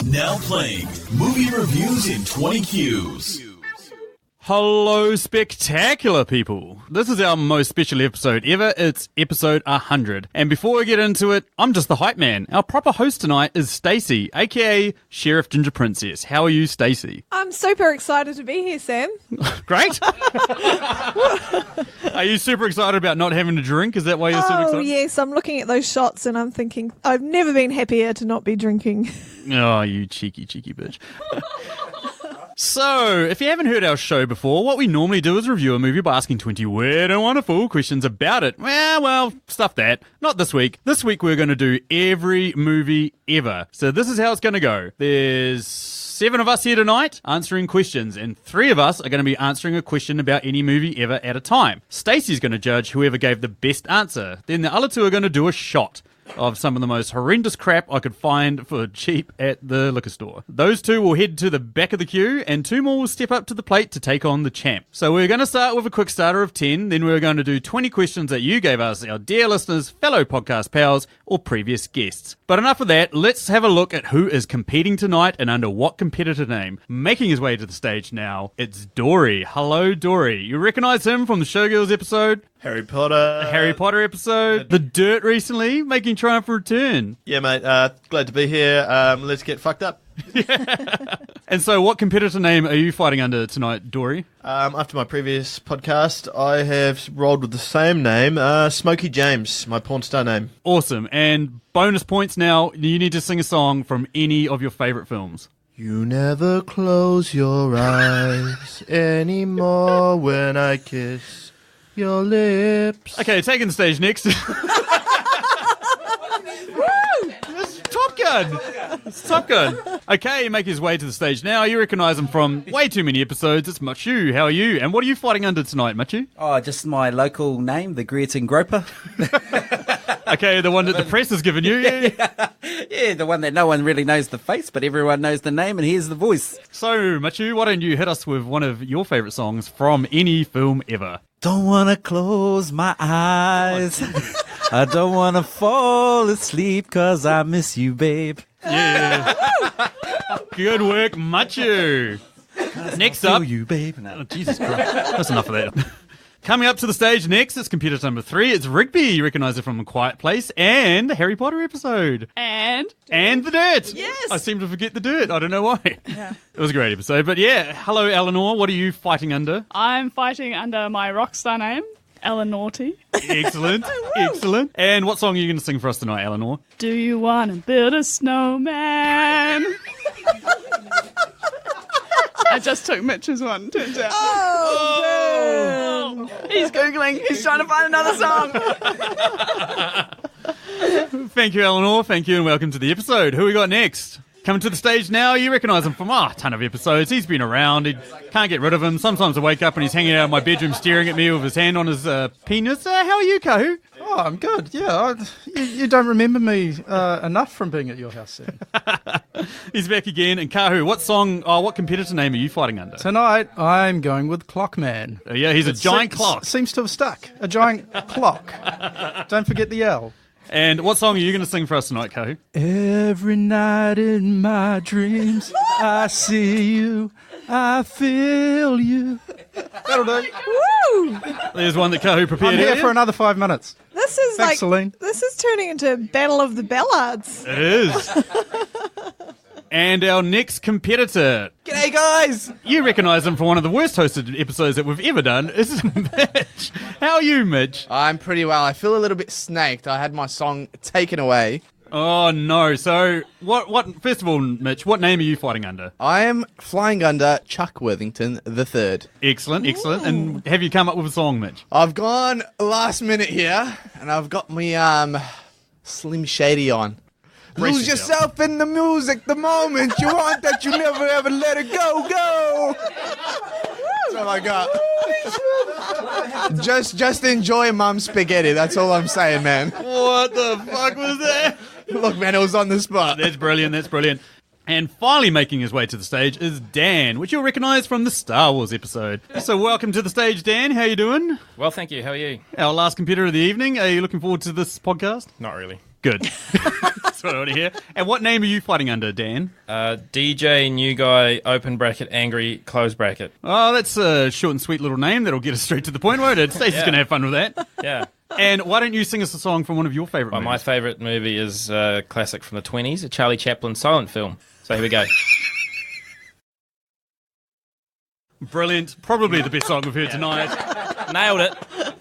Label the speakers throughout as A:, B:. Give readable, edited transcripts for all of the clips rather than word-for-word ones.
A: Now playing movie reviews in 20 Qs.
B: Hello, spectacular people. This is our most special episode ever. It's episode 100. And before we get into it, I'm just the hype man. Our proper host tonight is Stacey, aka Sheriff Ginger Princess. How are you, Stacey?
C: I'm super excited to be here, Sam.
B: Great. Are you super excited about not having to drink? Is that why you're super excited?
C: Oh, yes. I'm looking at those shots and I'm thinking, I've never been happier to not be drinking.
B: Oh, you cheeky bitch. So, if you haven't heard our show before, what we normally do is review a movie by asking 20 weird and wonderful questions about it. Well, stuff that. Not this week. This week we're going to do every movie ever. So this is how it's going to go. There's 7 of us here tonight answering questions, and 3 of us are going to be answering a question about any movie ever at a time. Stacey's going to judge whoever gave the best answer. Then the other 2 are going to do a shot of some of the most horrendous crap I could find for cheap at the liquor store. Those 2 will head to the back of the queue, and 2 more will step up to the plate to take on the champ. So we're going to start with a quick starter of 10, then we're going to do 20 questions that you gave us, our dear listeners, fellow podcast pals, or previous guests. But enough of that, let's have a look at who is competing tonight and under what competitor name. Making his way to the stage now, it's Dory. Hello, Dory. You recognise him from the Showgirls episode?
D: Harry Potter
B: episode. The Dirt recently, making triumphant return.
D: Yeah, mate. Glad to be here. Let's get fucked up.
B: And so what competitor name are you fighting under tonight, Dory?
D: After my previous podcast, I have rolled with the same name, Smokey James, my porn star name.
B: Awesome. And bonus points now, you need to sing a song from any of your favourite films.
D: You never close your eyes anymore when I kiss your lips.
B: Okay, taking the stage next. It's Top Gun. It's Top Gun. Okay, make his way to the stage now. You recognise him from way too many episodes. It's Machu. How are you? And what are you fighting under tonight, Machu?
E: Oh, just my local name, the Greeting Groper.
B: Okay, the one that the press has given you.
E: Yeah, the one that no one really knows the face, but everyone knows the name and hears the voice.
B: So, Machu, why don't you hit us with one of your favourite songs from any film ever?
E: Don't want to close my eyes. I don't want to fall asleep 'cause I miss you, babe.
B: Yeah. Good work, Machu. Next up.
E: You, babe. No.
B: Oh, Jesus Christ. That's enough of that. Coming up to the stage next, it's computer number 3. It's Rigby. You recognise it from A Quiet Place and the Harry Potter episode.
C: And
B: the Dirt.
C: Yes.
B: I seem to forget the Dirt. I don't know why.
C: Yeah.
B: It was a great episode. But yeah, hello, Eleanor. What are you fighting under?
F: I'm fighting under my rock star name, Eleanor T.
B: Excellent. Excellent. And what song are you going to sing for us tonight, Eleanor?
F: Do you want to build a snowman? I just took Mitch's one, turns out.
C: oh.
F: He's Googling. He's trying to find another song.
B: Thank you, Eleanor. Thank you, and welcome to the episode. Who we got next? Coming to the stage now, you recognise him from a ton of episodes. He's been around. He can't get rid of him. Sometimes I wake up and he's hanging out in my bedroom staring at me with his hand on his penis. How are you, Kahu?
G: Oh, I'm good. Yeah, you don't remember me enough from being at your house, Sam.
B: He's back again. And Kahu, what competitor name are you fighting under?
G: Tonight, I'm going with Clockman.
B: Oh, yeah, he's a giant clock.
G: Seems to have stuck. A giant clock. Don't forget the L.
B: And what song are you going to sing for us tonight, Kahu?
G: Every night in my dreams, I see you, I feel you. That'll do.
C: Woo!
B: There's one that Kahu prepared.
G: I'm here
B: earlier.
G: for another 5 minutes.
C: This is
G: Thanks, Celine.
C: This is turning into Battle of the Ballards.
B: It is. And our next competitor.
E: G'day, guys.
B: You recognise him from one of the worst hosted episodes that we've ever done. Is Mitch. How are you, Mitch?
H: I'm pretty well. I feel a little bit snaked. I had my song taken away.
B: Oh, no. So, what? First of all, Mitch, what name are you fighting under?
H: I am flying under Chuck Worthington III.
B: Excellent, excellent. And have you come up with a song, Mitch?
H: I've gone last minute here, and I've got my Slim Shady on.
B: Brace
H: Lose
B: yourself.
H: yourself in the music the moment you want that you never ever let it go. That's all I got. Just enjoy Mum's spaghetti. That's all I'm saying, man.
B: What the fuck was that?
H: Look, man, it was on the spot.
B: That's brilliant, that's brilliant. And finally making his way to the stage is Dan, which you'll recognise from the Star Wars episode. So welcome to the stage, Dan. How you doing?
I: Well, thank you. How are you?
B: Our last competitor of the evening. Are you looking forward to this podcast?
I: Not really.
B: Good. That's what I want to hear. And what name are you fighting under, Dan?
I: DJ New Guy, open bracket, angry, close bracket.
B: Oh, that's a short and sweet little name that'll get us straight to the point, won't it? Stacey's going to have fun with that.
I: Yeah.
B: And why don't you sing us a song from one of your favourite
I: Well,
B: movies?
I: my favourite movie is a classic from the 20s, a Charlie Chaplin silent film. So here we go.
B: Brilliant. Probably the best song we've heard tonight.
I: Nailed it.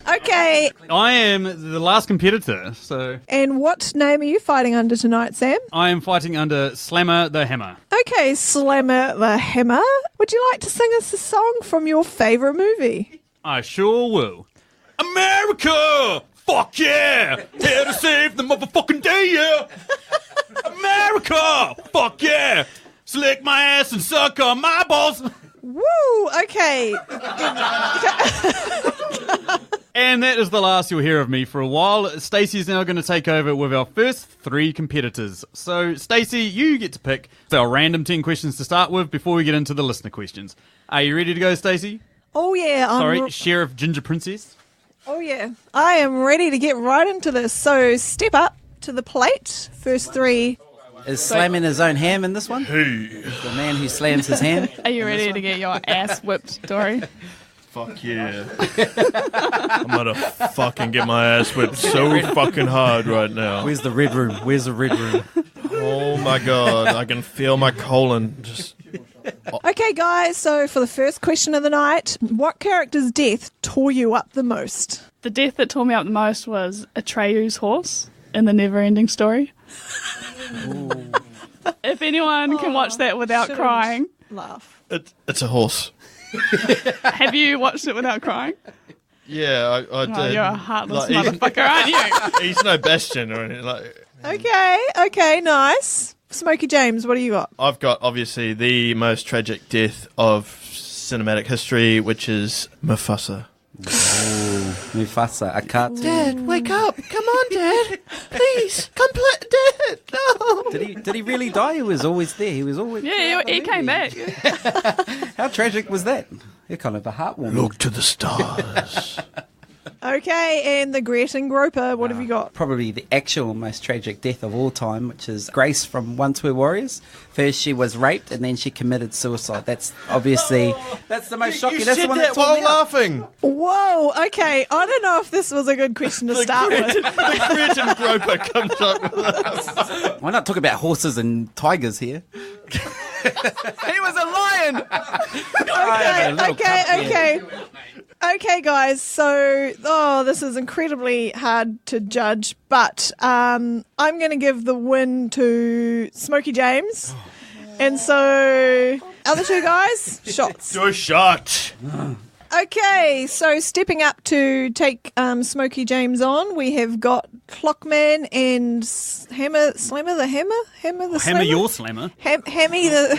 C: Okay,
B: I am the last competitor, so
C: and what name are you fighting under tonight, Sam?
B: I am fighting under Slammer the Hammer.
C: Okay, Slammer the Hammer. Would you like to sing us a song from your favourite movie?
B: I sure will. America! Fuck yeah! Here to save the motherfucking day, yeah! America! Fuck yeah! Slick my ass and suck on my balls!
C: Woo! Okay.
B: And that is the last you'll hear of me for a while. Stacey is now going to take over with our first 3 competitors. So, Stacey, you get to pick our random 10 questions to start with before we get into the listener questions. Are you ready to go, Stacey?
C: Oh yeah.
B: Sorry, Sheriff Ginger Princess.
C: Oh yeah. I am ready to get right into this. So step up to the plate. First 3.
E: Is slamming his own ham in this one? The man who slams his ham.
F: Are you ready to get your ass whipped, Dory?
D: Fuck yeah. I'm gonna fucking get my ass whipped so fucking hard right now.
E: Where's the red room? Where's the red room?
D: Oh my god, I can feel my colon just...
C: Okay, guys. So for the first question of the night, what character's death tore you up the most?
F: The death that tore me up the most was Atreyu's horse in the Never-Ending Story. If anyone can watch that without
C: shouldn't
F: crying.
C: Laugh.
D: It's a horse.
F: Have you watched it without crying?
D: Yeah, I did.
F: Oh, you're a heartless
D: Like,
F: motherfucker, aren't you?
D: He's no Bastion or anything. Like,
C: Okay, nice. Smokey James, what do you got?
D: I've got obviously the most tragic death of cinematic history, which is Mufasa.
E: Mufasa, a cartoon.
D: Dad, wake up! Come on, Dad! Please, come play, Dad! No.
E: Did he really die? He was always there. He was always.
F: Yeah, he came back.
E: How tragic was that? You're kind of a heartwarming.
D: Look to the stars.
C: Okay, and the Gretchen Groper, what have you got?
E: Probably the actual most tragic death of all time, which is Grace from One True Warriors. First she was raped and then she committed suicide. That's obviously, that's the most shocking.
D: You
E: That's
D: said
E: the one
D: that
E: tore
D: while
E: me up.
D: laughing.
C: Whoa, okay, I don't know if this was a good question to start with.
D: The Gretchen Groper comes up with us.
E: Why not talk about horses and tigers here?
H: He was a lion.
C: Okay, guys. So, this is incredibly hard to judge, but I'm going to give the win to Smokey James. And so, other 2 guys, shots.
D: Do a shot.
C: Okay, so stepping up to take Smokey James on, we have got Clockman and Slammer the Slammer?
B: Hammer your Slammer.
C: Hammy the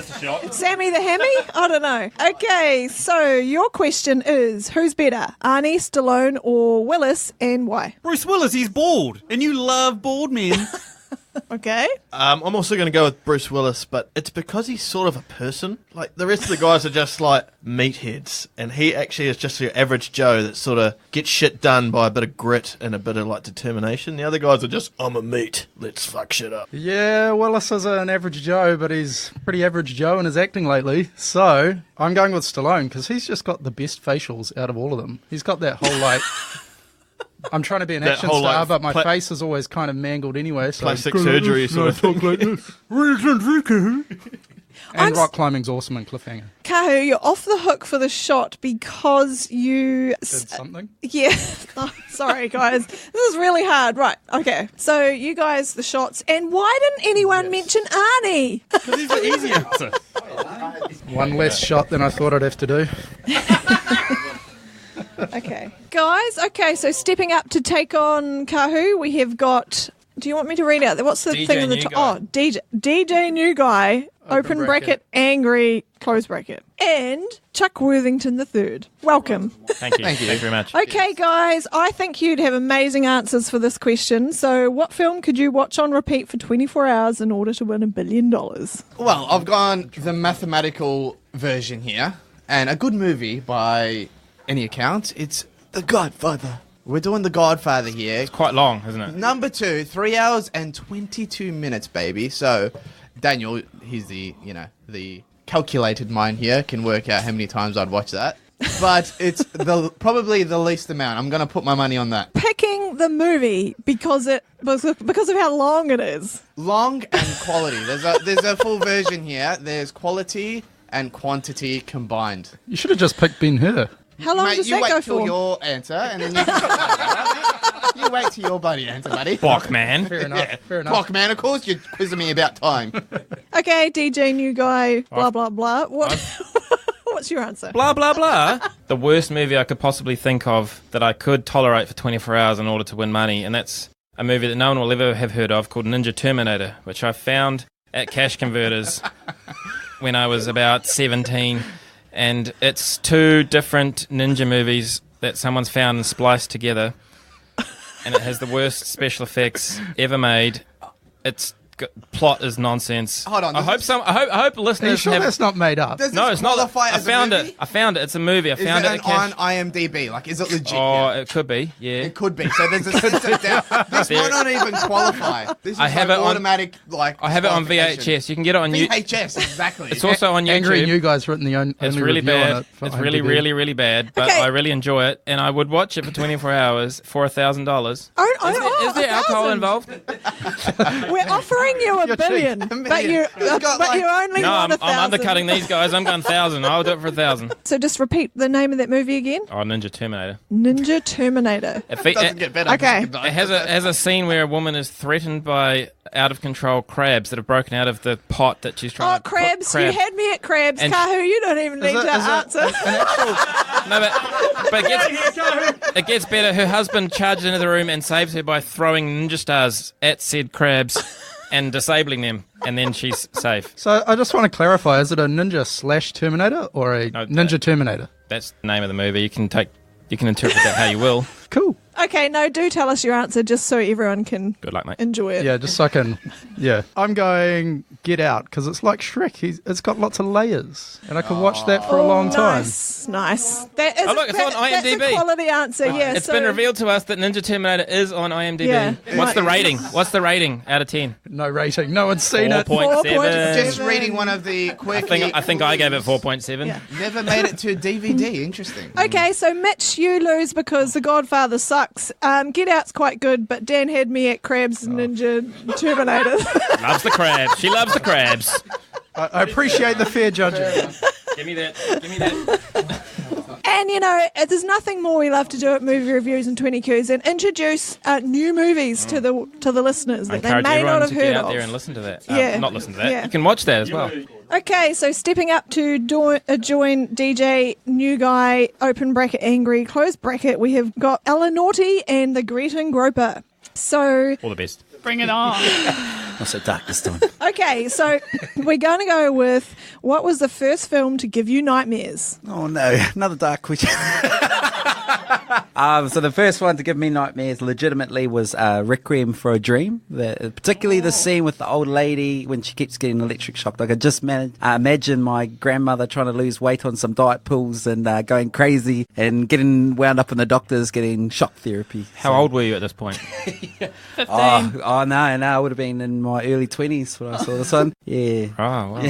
C: Sammy the Hammy? I don't know. Okay, so your question is, who's better, Arnie, Stallone, or Willis, and why?
B: Bruce Willis, he's bald. And you love bald men.
C: Okay.
D: I'm also going to go with Bruce Willis, but it's because he's sort of a person. Like, the rest of the guys are just like meatheads, and he actually is just your average Joe that sort of gets shit done by a bit of grit and a bit of like determination. The other guys are just, I'm a meat, let's fuck shit up.
G: Yeah, Willis is an average Joe, but he's pretty average Joe in his acting lately. So I'm going with Stallone because he's just got the best facials out of all of them. He's got that whole like... I'm trying to be an
D: That
G: action
D: whole,
G: star,
D: like,
G: but my face is always kind of mangled anyway. So
D: Plastic surgery sort of thing.
G: And rock climbing's awesome in Cliffhanger.
C: Kahu, you're off the hook for the shot because you...
G: Did something?
C: Yeah. Oh, sorry, guys. This is really hard. Right. Okay. So you guys, the shots. And why didn't anyone mention Arnie?
B: Because he's the easy answer.
G: One less shot than I thought I'd have to do.
C: Okay. Guys, okay, so stepping up to take on Kahu, we have got... Do you want me to read out? What's the
I: DJ
C: thing in the
I: New
C: top?
I: Guy.
C: Oh, DJ New Guy, open bracket, angry, close bracket. And Chuck Worthington III. Welcome.
I: Thank you. Thank you very much.
C: Okay, guys, I think you'd have amazing answers for this question. So what film could you watch on repeat for 24 hours in order to win $1 billion?
H: Well, I've gone the mathematical version here, and a good movie by any account, it's The Godfather.
J: We're doing The Godfather here.
I: It's quite long, isn't it?
J: Number 2, 3 hours and 22 minutes, baby. So, Daniel, he's the calculated mind here, can work out how many times I'd watch that. But it's probably the least amount. I'm going to put my money on that.
C: Picking the movie because of how long it is.
J: Long and quality. There's a full version here. There's quality and quantity combined.
G: You should have just picked Ben-Hur.
C: How long does that go
J: You wait
C: for?
J: till your answer, and then you wait till your buddy answer, buddy.
I: Blockman.
G: Fair enough. Fair enough.
J: Clock man, of course you're quizzing me about time.
C: Okay, DJ, new guy, blah, blah, blah. What's your answer?
I: Blah, blah, blah. The worst movie I could possibly think of that I could tolerate for 24 hours in order to win money, and that's a movie that no one will ever have heard of called Ninja Terminator, which I found at cash converters when I was about 17. And it's 2 different ninja movies that someone's found and spliced together. And it has the worst special effects ever made. Its plot is nonsense.
J: Hold on.
I: I hope listeners
G: Are you sure
I: have...
G: that's not made up?
J: Does
I: No,
J: this
I: it's not.
J: qualify
I: I
J: as a
I: found
J: movie?
I: it. I found it. It's a movie. I
J: Is
I: found
J: it
I: it at cash.
J: on IMDb? Like, is it legit?
I: Oh,
J: yet?
I: it could be. Yeah.
J: It could be. So there's a sit down. This might not even qualify. This is
I: I have
J: like
I: it on-
J: automatic.
I: I have it on
J: qualification.
I: VHS. You can get it on YouTube.
J: VHS, exactly.
I: It's also on YouTube.
G: Angry New Guy's written the only
I: It's really
G: review on
I: bad.
G: it for
I: It's really,
G: IMDb.
I: really, really bad. But
C: Okay.
I: I really enjoy it, and I would watch it for 24 hours for $1,000. Is there alcohol
C: 1,000.
I: involved?
C: We're offering you a billion, but you only
I: No,
C: want
I: I'm
C: 1,000.
I: undercutting these guys. I'm going 1,000. I'll do it for 1,000.
C: So just repeat the name of that movie again.
I: Oh, Ninja Terminator.
C: Ninja Terminator.
I: It
J: doesn't get better.
C: Okay.
I: It has a scene where a woman is threatened by out of control crabs that have broken out of the pot that she's trying
C: Oh,
I: to cook
C: crabs. You had me at crabs.
I: And-
C: Kahu, you don't even need to answer.
I: No, but it gets better. Her husband charges into the room and saves her by throwing ninja stars at said crabs and disabling them, and then she's safe.
G: So I just want to clarify, is it a ninja / Terminator or a
I: No,
G: Ninja Terminator?
I: That's the name of the movie. You can interpret that how you will.
G: Cool.
C: Okay, no, do tell us your answer just so everyone can
I: Good luck, mate.
C: enjoy it.
G: Yeah, just so I can... Yeah. I'm going Get Out, because it's like Shrek. It's got lots of layers, and I could watch that for a long time.
C: Nice. That is
I: Oh, look, it's on
C: That's a
I: IMDb.
C: quality answer, yeah.
I: It's
C: so,
I: been revealed to us that Ninja Terminator is on IMDb.
C: Yeah.
I: What's the rating? What's the rating out of 10?
G: No rating. No one's seen it.
I: 4.7.
J: Just reading one of the quirky.
I: I think I gave it 4.7.
C: Yeah.
J: Never made it to DVD. Interesting.
C: Okay, so Mitch, you lose because The Godfather sucks. Get Out's quite good, but Dan had me at Crabs Ninja Terminator.
I: Loves the crabs. She loves the crabs.
G: I appreciate the fair judging.
I: Give me that. Give me that.
C: And, you know, there's nothing more we love to do at movie reviews and 20 Qs and introduce new movies to the listeners
I: I
C: that they
I: encourage
C: may
I: everyone
C: not have
I: to
C: heard
I: get out
C: of.
I: there and listen to that.
C: Yeah.
I: Not listen to that.
C: Yeah.
I: You can watch that as well.
C: Okay, so stepping up to join DJ, new guy, open bracket, angry, close bracket, we have got Ella Naughty and the Greeting Groper. So,
I: All the best.
F: Bring it on.
E: Not so dark this time.
C: okay, so we're going to go with what was the first film to give you nightmares?
E: Oh no, another dark question. So the first one to give me nightmares legitimately was Requiem for a Dream. Particularly the scene with the old lady when she keeps getting electric shocked. I could just imagine my grandmother trying to lose weight on some diet pills and going crazy and getting wound up in the doctors getting shock therapy.
I: How old were you at this point?
F: 15.
E: Oh no, I would have been in my early 20s when I saw this one. Yeah.
I: Oh, wow.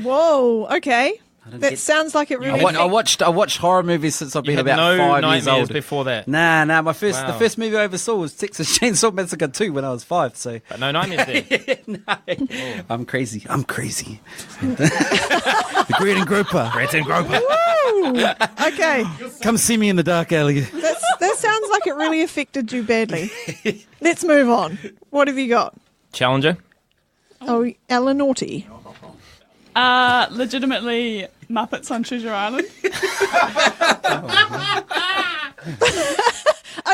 C: Whoa, okay. That sounds like it really...
E: I watched horror movies since I've
I: You
E: been
I: had
E: about
I: no
E: 5 years
I: nightmares
E: old.
I: before that.
E: Nah, the
I: Wow.
E: first movie I ever saw was Texas Chainsaw Massacre 2 when I was 5, so...
I: But no nightmares there.
E: No. I'm crazy. The Greeting Groper.
C: Woo! Okay,
E: Come see me in the dark alley.
C: that sounds like it really affected you badly. Let's move on. What have you got?
I: Challenger.
C: Oh, Ella Naughty.
F: Legitimately Muppets on Treasure Island.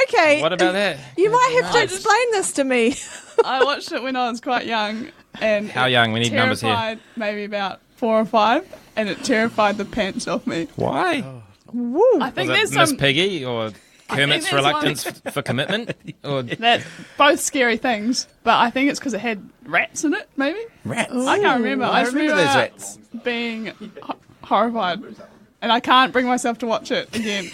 C: Okay.
I: What about that?
C: You might have to explain this to me.
F: I watched it when I was quite young. And
I: How young? We need numbers here.
F: terrified maybe about 4 or 5, and it terrified the pants off me.
I: Why?
C: Woo.
F: I think
I: Was
F: there's
I: it Miss
F: some...
I: Piggy or Kermit's
F: there's one-
I: reluctance for commitment? Or
F: That both scary things, but I think it's because it had rats in it. Maybe
E: Rats.
F: I can't remember.
E: I
F: just
E: remember those rats.
F: being horrified, and I can't bring myself to watch it again.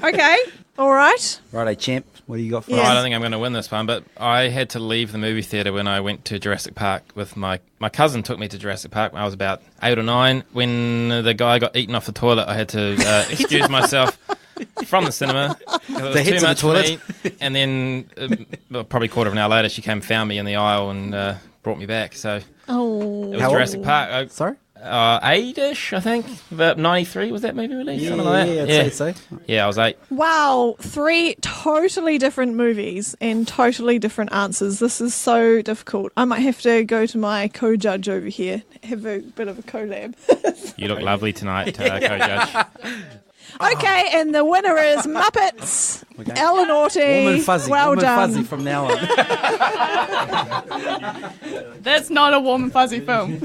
C: Okay. All right.
E: Righto, champ. What do you got for
C: Yes.
I: I
E: us?
I: don't think I'm going to win this one, but I had to leave the movie theatre when I went to Jurassic Park with my cousin. Took me to Jurassic Park when I was about 8 or 9. When the guy got eaten off the toilet, I had to excuse myself from the cinema because it was too much for me. And then probably a quarter of an hour later, she came and found me in the aisle and brought me back. So it was Jurassic Park.
E: Sorry?
I: 8-ish, I think. About 93 was that movie released? Something like that.
E: Yeah, I'd say so.
I: Yeah, I was 8.
C: Wow, 3 totally different movies and totally different answers. This is so difficult. I might have to go to my co-judge over here, have a bit of a collab.
I: You look lovely tonight, co-judge.
C: Okay, and the winner is Muppets. Ellen Orty.
E: Woman fuzzy.
C: Well
E: Woman
C: done.
E: fuzzy from now on.
F: That's not a warm and fuzzy film.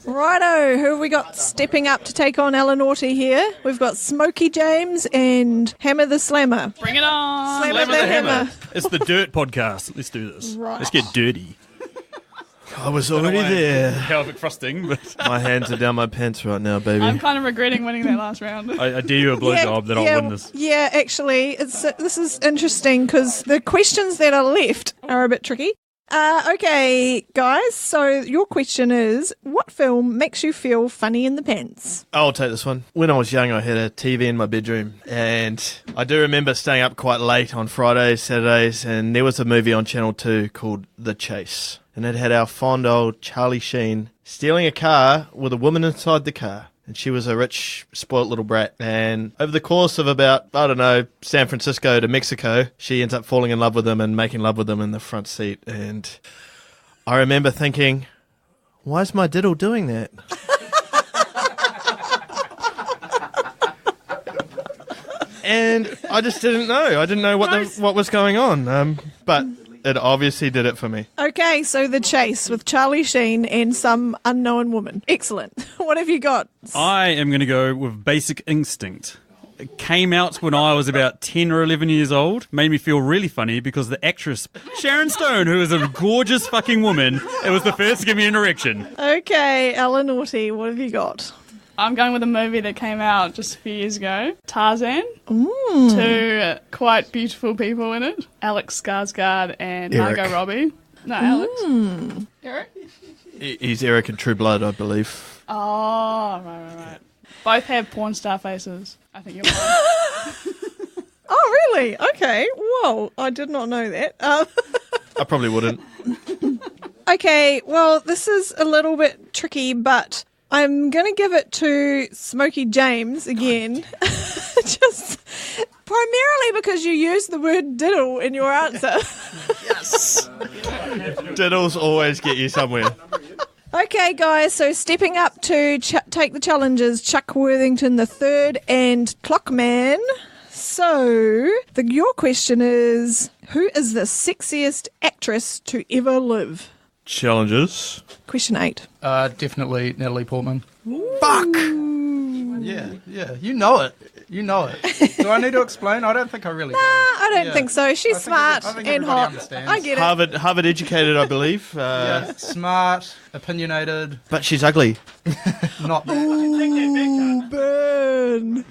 C: Righto, who have we got stepping up to take on Ellen Orty here? We've got Smokey James and Hammer the Slammer.
F: Bring it on.
C: Slammer the Hammer.
B: It's the Dirt Podcast. Let's do this.
C: Right.
B: Let's get dirty.
D: I was already there.
B: Pelvic frosting, but
D: My hands are down my pants right now, baby.
F: I'm kind of regretting winning that last round.
B: I dare you a blowjob that I'll win this.
C: Yeah, actually, this is interesting because the questions that are left are a bit tricky. Okay, guys, so your question is, what film makes you feel funny in the pants?
D: I'll take this one. When I was young, I had a TV in my bedroom, and I do remember staying up quite late on Fridays, Saturdays, and there was a movie on Channel 2 called The Chase, and it had our fond old Charlie Sheen stealing a car with a woman inside the car. And she was a rich, spoilt little brat. And over the course of about, I don't know, San Francisco to Mexico, she ends up falling in love with him and making love with him in the front seat. And I remember thinking, why is my diddle doing that? And I just didn't know. I didn't know what was going on. But it obviously did it for me.
C: Okay, so The Chase with Charlie Sheen and some unknown woman. Excellent. What have you got?
B: I am going to go with Basic Instinct. It came out when I was about 10 or 11 years old. Made me feel really funny because the actress, Sharon Stone, who is a gorgeous fucking woman, it was the first to give me an erection.
C: Okay, Ellen Orty, what have you got?
F: I'm going with a movie that came out just a few years ago, Tarzan. Two quite beautiful people in it, Alex Skarsgård and
D: Eric.
F: Margot Robbie. No, Alex. Eric?
D: He's Eric in True Blood, I believe.
F: Oh, right. Both have porn star faces. I think you're right.
C: Oh, really? Okay. Whoa, I did not know that.
D: I probably wouldn't.
C: Okay, well, this is a little bit tricky, but I'm going to give it to Smokey James again. Just primarily because you used the word diddle in your answer.
D: Yes. Diddles always get you somewhere.
C: Okay, guys, so stepping up to take the challenges, Chuck Worthington III and Clockman. So, your question is, who is the sexiest actress to ever live?
D: Challenges.
C: Question 8.
G: Definitely Natalie Portman.
D: Fuck!
G: Yeah, you know it. Do I need to explain? I don't think I really do.
C: I don't think so. She's smart
G: I think
C: and
G: everybody
C: hot.
G: understands.
C: I get it.
D: Harvard educated, I believe.
G: Yeah, smart, opinionated,
D: But she's ugly.
G: not that.
C: Ooh, burn.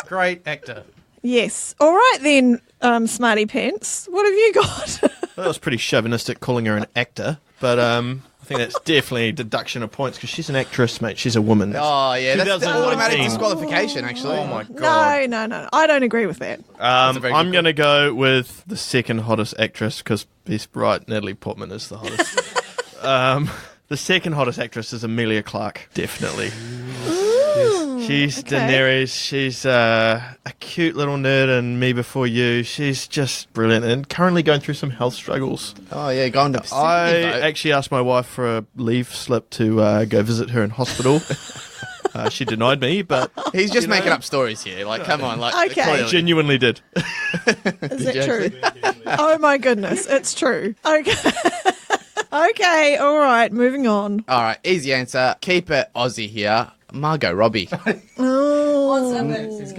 G: Great actor.
C: Yes. All right then, Smarty Pants. What have you got?
D: That was pretty chauvinistic calling her an actor, but I think that's definitely a deduction of points because she's an actress, mate. She's a woman.
J: Oh, yeah, that's the
D: 2019.
J: automatic disqualification, actually.
D: Oh my god.
C: No. I don't agree with that.
J: a very
D: I'm
J: good
D: going to go with the second hottest actress because he's right. Natalie Portman is the hottest. The second hottest actress is Emilia Clarke, definitely. She's
C: okay.
D: Daenerys. She's a cute little nerd in Me Before You. She's just brilliant and currently going through some health struggles.
J: Oh, yeah, going to
D: I actually asked my wife for a leave slip to go visit her in hospital. She denied me, but
J: He's just making up stories here. Like, come on. Like,
C: Okay.
J: clearly.
D: genuinely did.
C: Is it true? Oh my goodness, it's true. Okay. Okay, all right, moving on.
J: All right, easy answer. Keep it Aussie here. Margot Robbie.
C: Oh.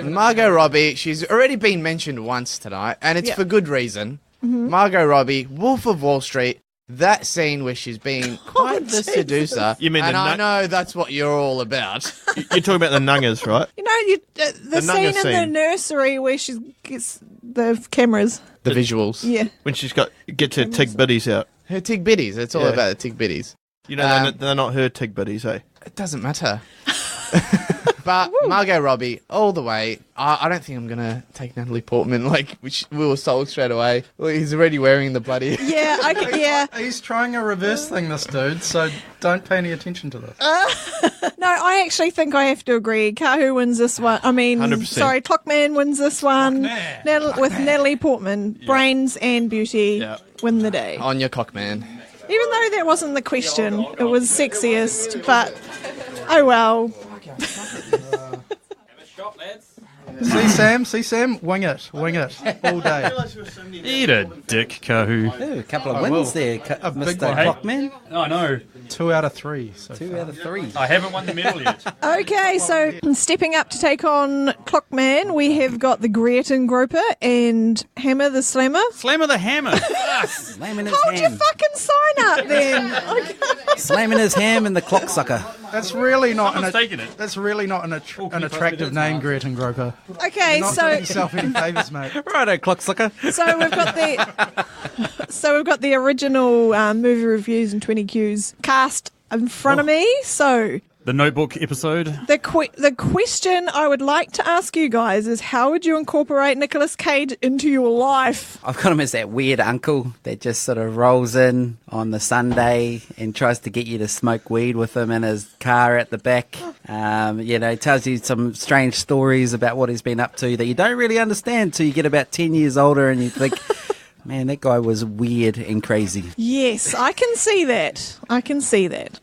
J: Margot Robbie, she's already been mentioned once tonight, and it's
C: Yeah.
J: for good reason. Margot Robbie, Wolf of Wall Street, that scene where she's being quite the seducer.
D: You mean
J: and
D: the
J: I
D: nun-
J: know that's what you're all about.
D: You're talking about the nungers, right?
C: You know, the scene
D: Nunga
C: in the
D: scene.
C: nursery where she gets the cameras.
J: The visuals.
C: Yeah.
D: When she's gets her tig bitties out.
J: Her tig bitties. It's all
D: Yeah.
J: about the tig bitties.
D: You know, they're not her tig bitties, eh?
J: It doesn't matter. But Margot Robbie, all the way. I don't think I'm going to take Natalie Portman. Like, we were sold straight away. Well, he's already wearing the bloody...
C: Yeah.
G: He's trying a reverse thing, this dude, so don't pay any attention to this.
C: No, I actually think I have to agree. Kahu wins this one. I mean,
D: 100%.
C: sorry, Clockman wins this one.
G: Clockman.
C: With Natalie Portman. Brains and beauty win the day.
J: On your cock, man.
C: Even though that wasn't the question, it was sexiest, but oh well.
G: See Sam, wing it, all day.
B: Eat a dick, Kahu.
E: Ooh, a couple of wins there,
G: A big
E: Mr.
G: one.
E: Clockman.
B: I know.
G: 2 out of 3. So
E: 2 out of 3.
B: I haven't won the medal yet.
C: Okay, so stepping up to take on Clockman, we have got the Greaton Groper and Hammer the Slammer.
B: Slammer the hammer.
E: Slamming his
C: Hold your
E: ham.
C: fucking sign up then. Okay.
E: Slamming his ham in the clock sucker.
G: that's really not
B: Someone's taking it.
G: That's really not an attractive name, Greaton Groper.
C: Okay,
G: Not
C: so
G: doing yourself any favours, mate.
E: Righto, clock sucker.
C: so we've got the original movie reviews and 20 Qs cast in front of me. So
B: The Notebook episode.
C: the question I would like to ask you guys is, how would you incorporate Nicolas Cage into your life?
E: I've got him as that weird uncle that just sort of rolls in on the Sunday and tries to get you to smoke weed with him in his car at the back. Tells you some strange stories about what he's been up to that you don't really understand till you get about 10 years older and you think, man, that guy was weird and crazy.
C: Yes, I can see that.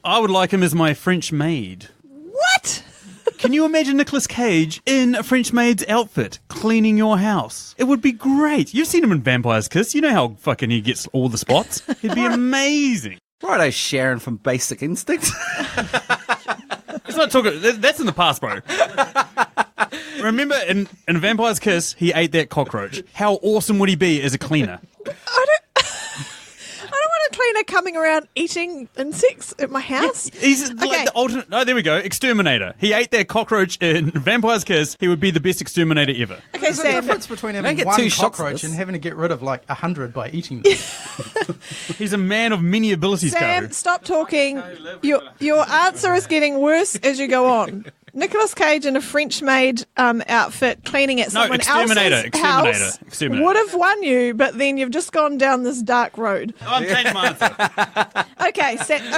B: I would like him as my French maid.
C: What?
B: Can you imagine Nicolas Cage in a French maid's outfit cleaning your house? It would be great. You've seen him in Vampire's Kiss. You know how fucking he gets all the spots. He'd be amazing.
E: Righto, Sharon from Basic Instinct.
B: It's not talking. That's in the past, bro. Remember, in Vampire's Kiss, he ate that cockroach. How awesome would he be as a cleaner?
C: I don't want a cleaner coming around eating insects at my house.
B: He's
C: Okay.
B: like the alternate. Oh, there we go. Exterminator. He ate that cockroach in Vampire's Kiss. He would be the best exterminator ever.
C: Okay,
G: There's a
C: Sam.
G: difference between
E: Don't
G: having
E: get
G: one
E: 2 shots of
G: cockroach
E: this.
G: and having to get rid of like 100 by eating them.
B: He's a man of many abilities,
C: Sam,
B: Karu.
C: stop talking. Your answer is getting worse as you go on. Nicolas Cage in a French maid outfit cleaning at
B: No,
C: someone
B: Exterminator,
C: else's
B: Exterminator,
C: house
B: Exterminator.
C: would have won you, but then you've just gone down this dark road.
B: I'm changing my answer.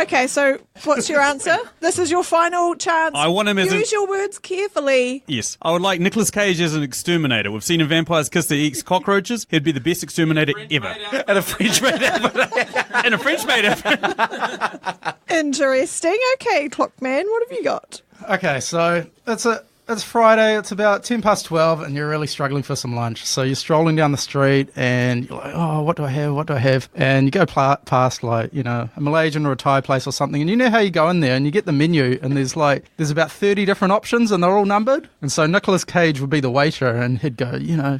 C: Okay, so what's your answer? This is your final chance.
B: I want him as
C: Use your words carefully.
B: Yes. I would like Nicolas Cage as an exterminator. We've seen in Vampire's Kiss that he eats cockroaches. He'd be the best exterminator ever.
E: And a French maid outfit.
B: And a French maid outfit.
C: Interesting. Okay, Clockman, what have you got?
G: Okay, so it's Friday, it's about 10 past 12, and you're really struggling for some lunch. So you're strolling down the street, and you're like, oh, what do I have? And you go past, like, a Malaysian or a Thai place or something, and you know how you go in there, and you get the menu, and there's about 30 different options, and they're all numbered. And so Nicolas Cage would be the waiter, and he'd go,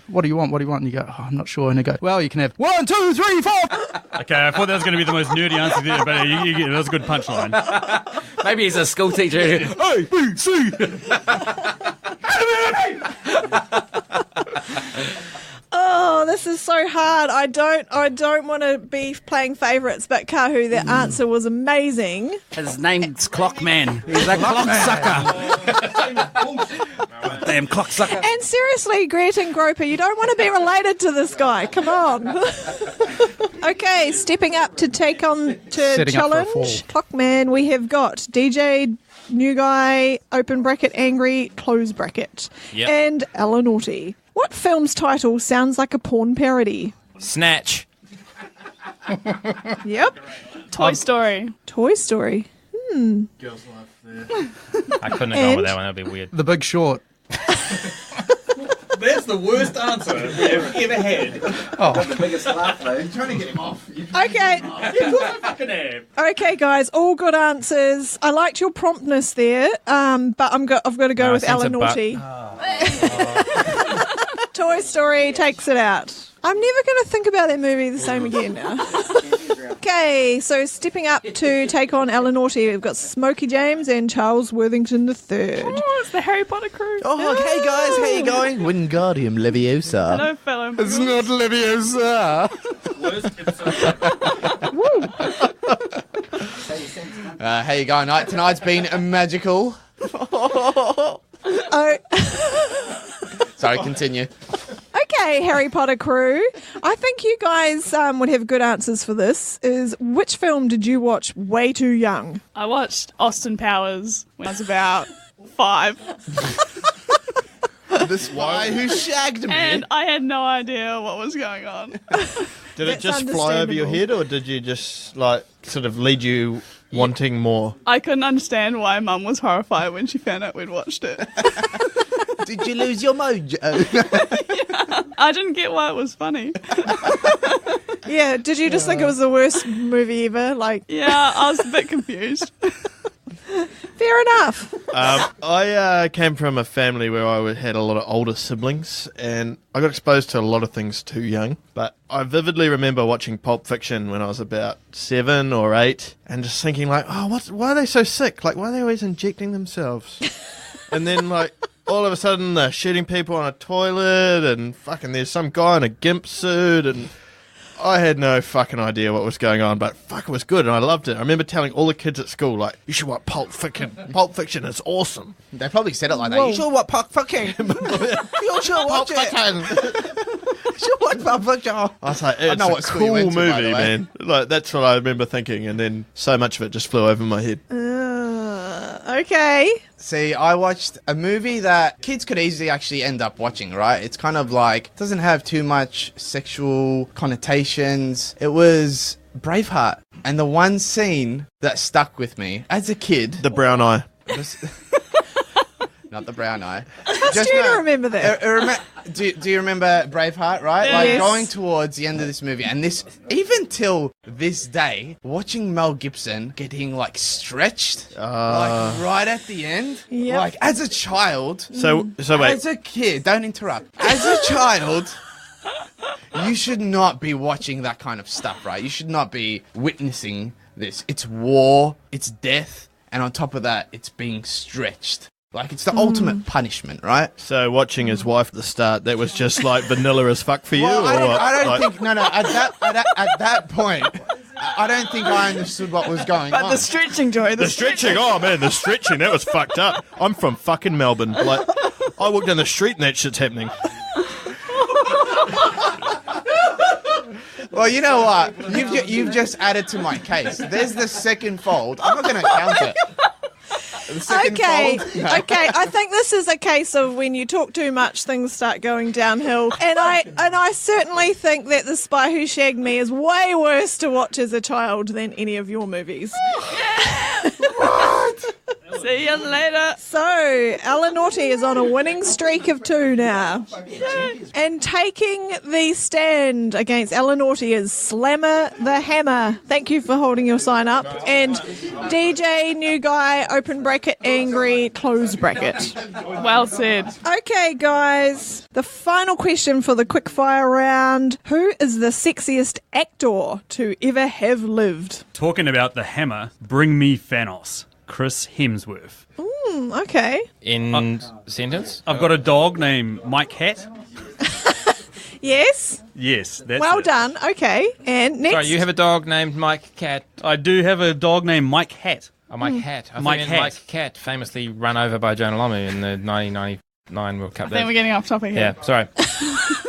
G: what do you want? And you go, oh, I'm not sure. And he'd go, well, you can have 1, 2, 3, 4.
B: Okay, I thought that was going to be the most nerdy answer there, but that was a good punchline.
E: Maybe he's a school teacher.
B: A, B, C.
C: Oh, this is so hard. I don't want to be playing favourites, but Kahu, the answer was amazing.
E: His name's Clockman. He's a clock sucker. Damn clock sucker.
C: And seriously, Greaton Groper, you don't want to be related to this guy. Come on. Okay, stepping up to take on to
G: Setting up for a
C: challenge Clockman, we have got DJ, new guy, open bracket, angry, close bracket,
I: Yep.
C: and Ella Naughty. What film's title sounds like a porn parody?
I: Snatch.
C: Yep.
F: Toy Story.
C: Toy Story.
I: I couldn't have gone
C: And-
I: with that one. That'd be weird.
G: The Big Short.
B: That's the worst answer we've ever had.
E: Biggest laugh, though.
G: Trying to get him off.
C: Okay.
B: Fucking have.
C: Okay, guys, all good answers. I liked your promptness there, but I've got to go
I: No,
C: with
I: sense
C: Ella
I: of butt.
C: Naughty. Toy Story takes it out. I'm never going to think about that movie the same again now. Okay, so stepping up to take on Ella Naughty, we've got Smokey James and Charles Worthington III.
F: Oh, it's the Harry Potter crew.
J: Oh, hey guys, how you going? Wingardium Leviosa.
F: Hello, fellow.
G: It's not Leviosa.
J: How you going, night? Tonight's been magical.
C: Oh.
J: Sorry, continue.
C: Okay, Harry Potter crew. I think you guys would have good answers for this. Is which film did you watch way too young?
F: I watched Austin Powers when I was about 5.
J: The spy who shagged me.
F: And I had no idea what was going on.
D: Did it
C: That's
D: just fly over your head, or did you just like sort of lead you wanting more?
F: I couldn't understand why Mum was horrified when she found out we'd watched it.
J: Did you lose your mojo?
F: I didn't get why it was funny.
C: Yeah, did you just think it was the worst movie ever? Like,
F: Yeah, I was a bit confused.
C: fair enough.
D: I came from a family where I had a lot of older siblings, and I got exposed to a lot of things too young. But I vividly remember watching Pulp Fiction when I was about 7 or 8, and just thinking like, oh, why are they so sick? Like, why are they always injecting themselves? And then like, all of a sudden they're shooting people on a toilet, and fucking there's some guy in a gimp suit, and I had no fucking idea what was going on, but fuck, it was good and I loved it. I remember telling all the kids at school, like, you should watch Pulp Fiction. Pulp Fiction is awesome.
J: They probably said it like that.
C: Whoa.
J: You should watch Pulp Fiction. You should watch it. You should watch Pulp Fiction.
D: I was like,
J: I
D: it's
J: know
D: a
J: what school you
D: cool
J: went to, by
D: movie,
J: the way.
D: man. Like, that's what I remember thinking, and then so much of it just flew over my head.
C: Okay.
J: See, I watched a movie that kids could easily actually end up watching, right? It's kind of like, doesn't have too much sexual connotations. It was Braveheart. And the one scene that stuck with me as a kid...
D: The brown eye.
J: Not the brown eye.
C: Just you to remember that.
J: Do you remember Braveheart, right? Like
C: Yes.
J: going towards the end of this movie, and this, even till this day, watching Mel Gibson getting like stretched, like right at the end.
C: Yep.
J: Like as a child,
D: So wait.
J: as a kid, don't interrupt. As a child, you should not be watching that kind of stuff, right? You should not be witnessing this. It's war, it's death, and on top of that, it's being stretched. Like, it's the ultimate punishment, right?
D: So watching his wife at the start, that was just like vanilla as fuck for you?
J: Well,
D: or what?
J: I don't
D: Like-
J: think, no, at that point, I don't think I understood what was going on.
C: The stretching, Joy.
D: The stretching, oh man, the stretching, that was fucked up. I'm from fucking Melbourne. Like, I walk down the street and that shit's happening.
J: Well, you know what? You've just added to my case. There's the second fold. I'm not going to count it. The second fold.
C: Okay. I think this is a case of when you talk too much, things start going downhill. And I certainly think that The Spy Who Shagged Me is way worse to watch as a child than any of your movies.
F: See you later.
C: So, Ella Naughty is on a winning streak of 2 now. And taking the stand against Ella Naughty is Slammer the Hammer. Thank you for holding your sign up. And DJ New Guy, open bracket, angry, close bracket.
F: Well said.
C: Okay, guys. The final question for the quickfire round. Who is the sexiest actor to ever have lived?
B: Talking about the hammer, bring me Thanos. Chris Hemsworth.
C: Okay.
I: In sentence?
B: I've got a dog named Mike Hat.
C: Yes.
B: Yes, that's
C: Well
B: it.
C: done. Okay. And next.
I: Sorry, you have a dog named Mike Cat.
B: I do have a dog named Mike Hat.
I: Oh, Mike Hat. I
B: Mike
I: thought you meant
B: Hat.
I: Mike Cat, famously run over by Jonah Lomu in the 1999 World Cup.
F: I think we're getting off topic here.
I: Yeah, sorry.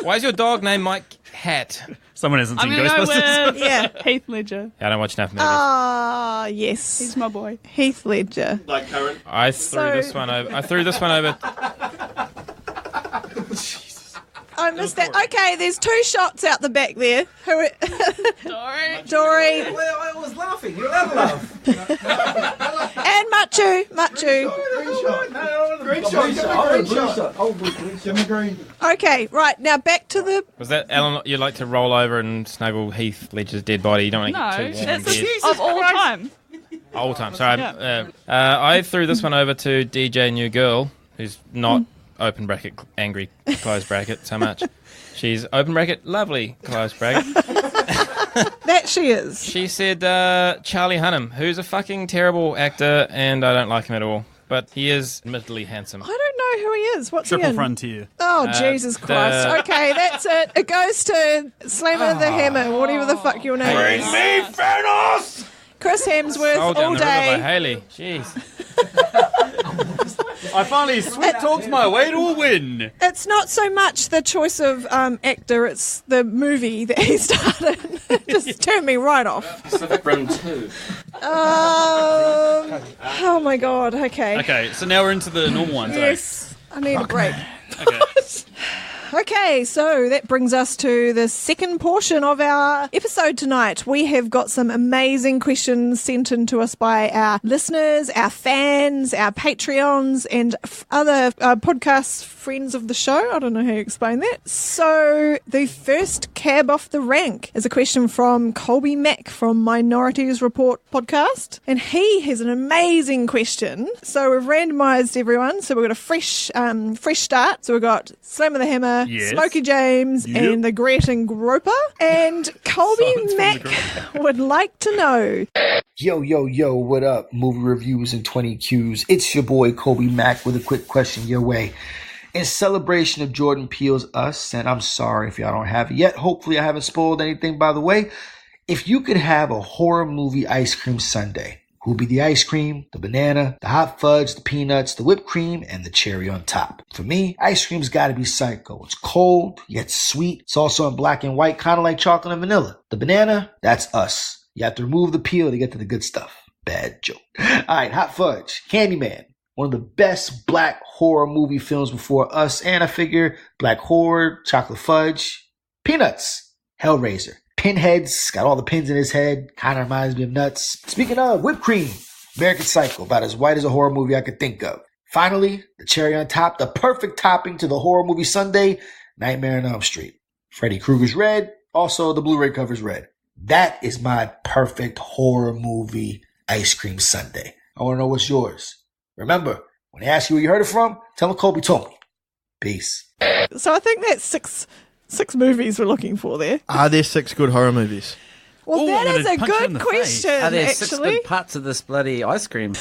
I: Why is your dog named Mike Hat?
B: Someone hasn't
F: I'm
B: seen
F: going to go
B: Ghostbusters.
F: with
C: Yeah.
F: Heath Ledger.
I: I don't watch enough movies.
C: Ah, yes.
F: He's my boy.
C: Heath Ledger.
D: Like current.
I: I threw
C: So-
I: this one over. I threw this one over.
C: I missed that. Okay, there's 2 shots out the back there. Who?
F: Sorry.
C: Dory
H: I was laughing. You're allowed to laugh.
C: and Machu.
H: Green shot. Give me green.
C: Okay, right now back to the.
I: Was that Alan? You like to roll over and snuggle Heath Ledger's dead body? You don't want to
F: No,
I: get too warm in
F: that's
I: bed.
F: of all time.
I: All time. Sorry.
F: Yeah.
I: I threw this one over to DJ New Girl, who's not open bracket, angry, close bracket, so much. She's open bracket, lovely, close bracket.
C: That she is.
I: She said Charlie Hunnam, who's a fucking terrible actor, and I don't like him at all. But he is admittedly handsome.
C: I don't know who he is. What's
B: Triple
C: he in?
B: Frontier.
C: Oh, Jesus Christ. Okay, that's it. It goes to Slammer the Hammer, whatever the fuck your name is.
H: Me, Thanos!
C: Chris Hemsworth
I: Sold Down
C: all
I: the River by
C: day.
I: Haley. Jeez.
B: I finally sweet talked my way to a win.
C: It's not so much the choice of actor, it's the movie that he started. It just turned me right off.
I: Pacific Rim 2.
C: Oh my God, okay.
B: Okay, so now we're into the normal ones.
C: Yes, I need a break.
B: Okay.
C: Okay, so that brings us to the second portion of our episode tonight. We have got some amazing questions sent in to us by our listeners, our fans, our Patreons, and other podcast friends of the show. I don't know how you explain that. So the first cab off the rank is a question from Kolby Mac from Minorities Report podcast. And he has an amazing question. So we've randomised everyone. So we've got a fresh start. So we've got Slam of the Hammer,
B: Yes.
C: Smokey James, and the Great Groper. And Kolby Mac would like to know.
K: Yo, what up? Movie reviews and 20 Qs. It's your boy Kolby Mac with a quick question your way. In celebration of Jordan Peele's Us, and I'm sorry if y'all don't have it yet. Hopefully I haven't spoiled anything, by the way. If you could have a horror movie ice cream sundae, who would be the ice cream, the banana, the hot fudge, the peanuts, the whipped cream, and the cherry on top? For me, ice cream's gotta be Psycho. It's cold, yet sweet. It's also in black and white, kind of like chocolate and vanilla. The banana, that's Us. You have to remove the peel to get to the good stuff. Bad joke. Alright, hot fudge, Candyman. One of the best black horror movie films before Us, and I figure black horror, chocolate fudge. Peanuts, Hellraiser. Pinhead's got all the pins in his head. Kind of reminds me of Nuts. Speaking of, whipped cream. American Psycho, about as white as a horror movie I could think of. Finally, the cherry on top, the perfect topping to the horror movie sundae, Nightmare on Elm Street. Freddy Krueger's red, also the Blu-ray cover's red. That is my perfect horror movie ice cream sundae. I want to know what's yours. Remember, when they ask you where you heard it from, tell them Kolby told me. Peace.
C: So I think that's six movies we're looking for there.
D: Are there 6 good horror movies?
C: Well,
B: Ooh,
C: that
B: I'm
C: is
B: gonna
C: a
B: punch you in
C: good
B: the
C: question,
E: Are there 6
C: actually.
E: good parts of this bloody ice cream?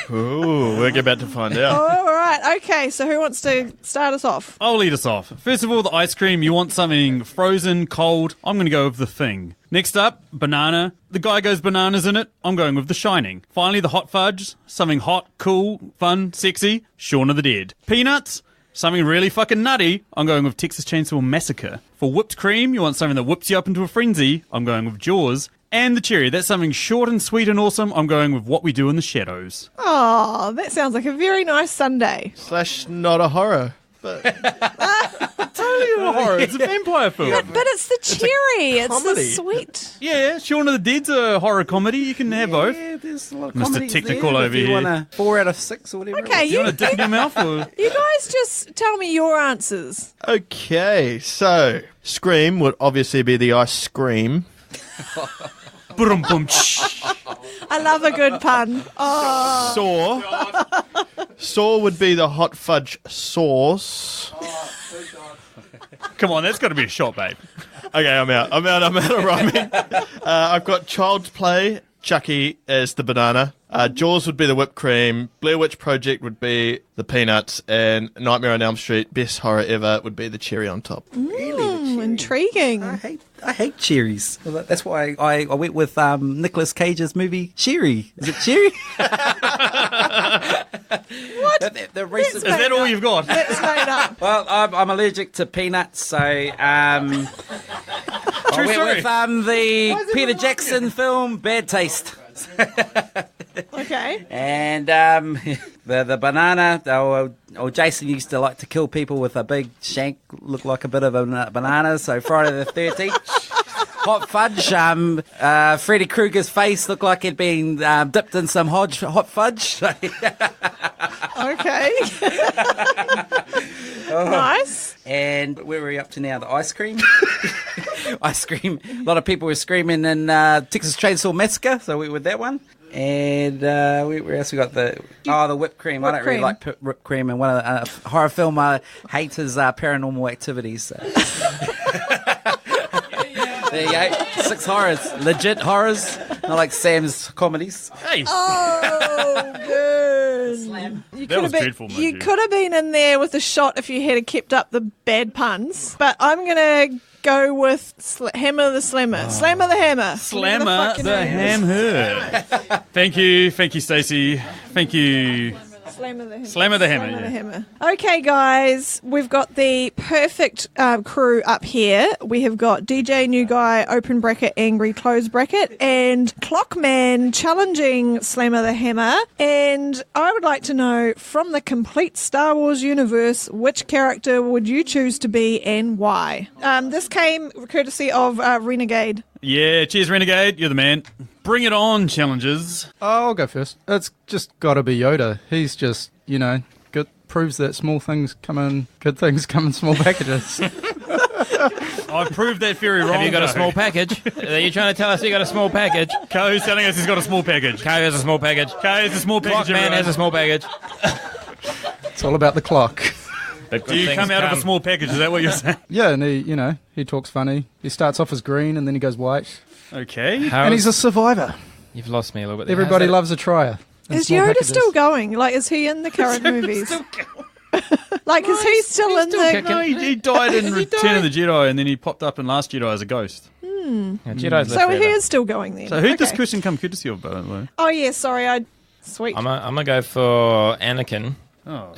D: Ooh, we're about to find out.
C: All right, okay, so who wants to start us off?
B: I'll lead us off. First of all, the ice cream. You want something frozen, cold. I'm going to go with The Thing. Next up, banana. The guy goes bananas in it. I'm going with The Shining. Finally, the hot fudge. Something hot, cool, fun, sexy. Shaun of the Dead. Peanuts. Something really fucking nutty. I'm going with Texas Chainsaw Massacre. For whipped cream, you want something that whips you up into a frenzy. I'm going with Jaws. And the cherry. That's something short and sweet and awesome. I'm going with What We Do in the Shadows.
C: Oh, that sounds like a very nice Sunday.
D: / not a horror. But
B: Totally a horror. It's a vampire film.
C: But it's the cherry. It's the
D: comedy.
C: sweet.
B: Yeah, Shaun of the Dead's a horror comedy. You can have both.
E: Yeah, there's a lot of
B: Mr.
E: comedies
B: Technical
E: there,
B: over
E: if you
B: here.
E: want a 4 out of 6 or whatever.
C: Okay,
B: You want to dip in your mouth? Or?
C: You guys just tell me your answers.
D: okay, so Scream would obviously be the ice cream.
C: I love a good pun. Oh,
D: Saw would be the hot fudge sauce.
B: Come on, that's got to be a shot, babe.
D: Okay, I'm out of rhyming. I've got Child's Play. Chucky as the banana. Jaws would be the whipped cream. Blair Witch Project would be the peanuts. And Nightmare on Elm Street, best horror ever, would be the cherry on top.
C: intriguing.
E: I hate cherries. Well, that's why I went with Nicolas Cage's movie Cherry. Is it Cherry?
C: What?
E: The recent,
B: Is that all you've got?
C: That's made up.
E: well, I'm allergic to peanuts, so I went
B: story.
E: with the Peter Jackson film Bad Taste.
C: Okay.
E: And the banana, Jason used to like to kill people with a big shank, looked like a bit of a banana, so Friday the 13th. Hot fudge, Freddy Krueger's face looked like it'd been dipped in some hot fudge.
C: Okay. Nice.
E: And where are we up to now? The ice cream? Ice cream. A lot of people were screaming in Texas Chainsaw Massacre, so we went with that one. And where else we got the whipped cream. I don't really like whipped cream. And one of the horror film I hate is Paranormal Activities. So. There you go. 6 horrors. Legit horrors. Not like Sam's comedies.
B: Hey.
C: Oh, good.
E: Slam.
B: That was dreadful, mind
C: You could have been in there with a shot if you had kept up the bad puns. But I'm going to go with Hammer the Slammer. Slammer the Hammer.
B: Slammer the Hammer. Thank you, Stacey. Thank you.
C: Slammer the Hammer.
B: Slammer the Hammer.
C: Slammer the Hammer. Okay, guys, we've got the perfect crew up here. We have got DJ New Guy, open bracket, angry, close bracket, and Clockman challenging Slammer the Hammer. And I would like to know, from the complete Star Wars universe, which character would you choose to be and why? This came courtesy of Renegade.
B: Yeah, cheers, Renegade. You're the man. Bring it on, challengers.
G: I'll go first. It's just got to be Yoda. He's just, proves that good things come in small packages.
B: I've proved that theory wrong.
I: Have you got a
B: though.
I: small package? Are you trying to tell us you got a small package?
B: Ko's telling us he's got a small package.
I: Ko has a small package.
B: Ko has a small package.
I: Clockman has a small package.
G: It's all about the clock.
B: Do you come out of a small package? Is that what you're saying?
G: Yeah, and he talks funny. He starts off as green and then he goes white.
B: Okay.
G: And he's a survivor.
I: You've lost me a little bit there.
G: Everybody loves a trier.
C: Is Yoda still going? Like, is he in the current movies? Like, is he still in the...
B: No, he died in Return of the Jedi, and then he popped up in Last Jedi as a ghost.
I: Yeah, Jedi's
C: So he is still going then.
B: So who'd this question come courtesy of, by the way?
C: Oh, yeah, sorry, Sweet.
I: I'm gonna go for Anakin.
B: Oh.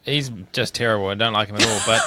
I: He's just terrible. I don't like him at all.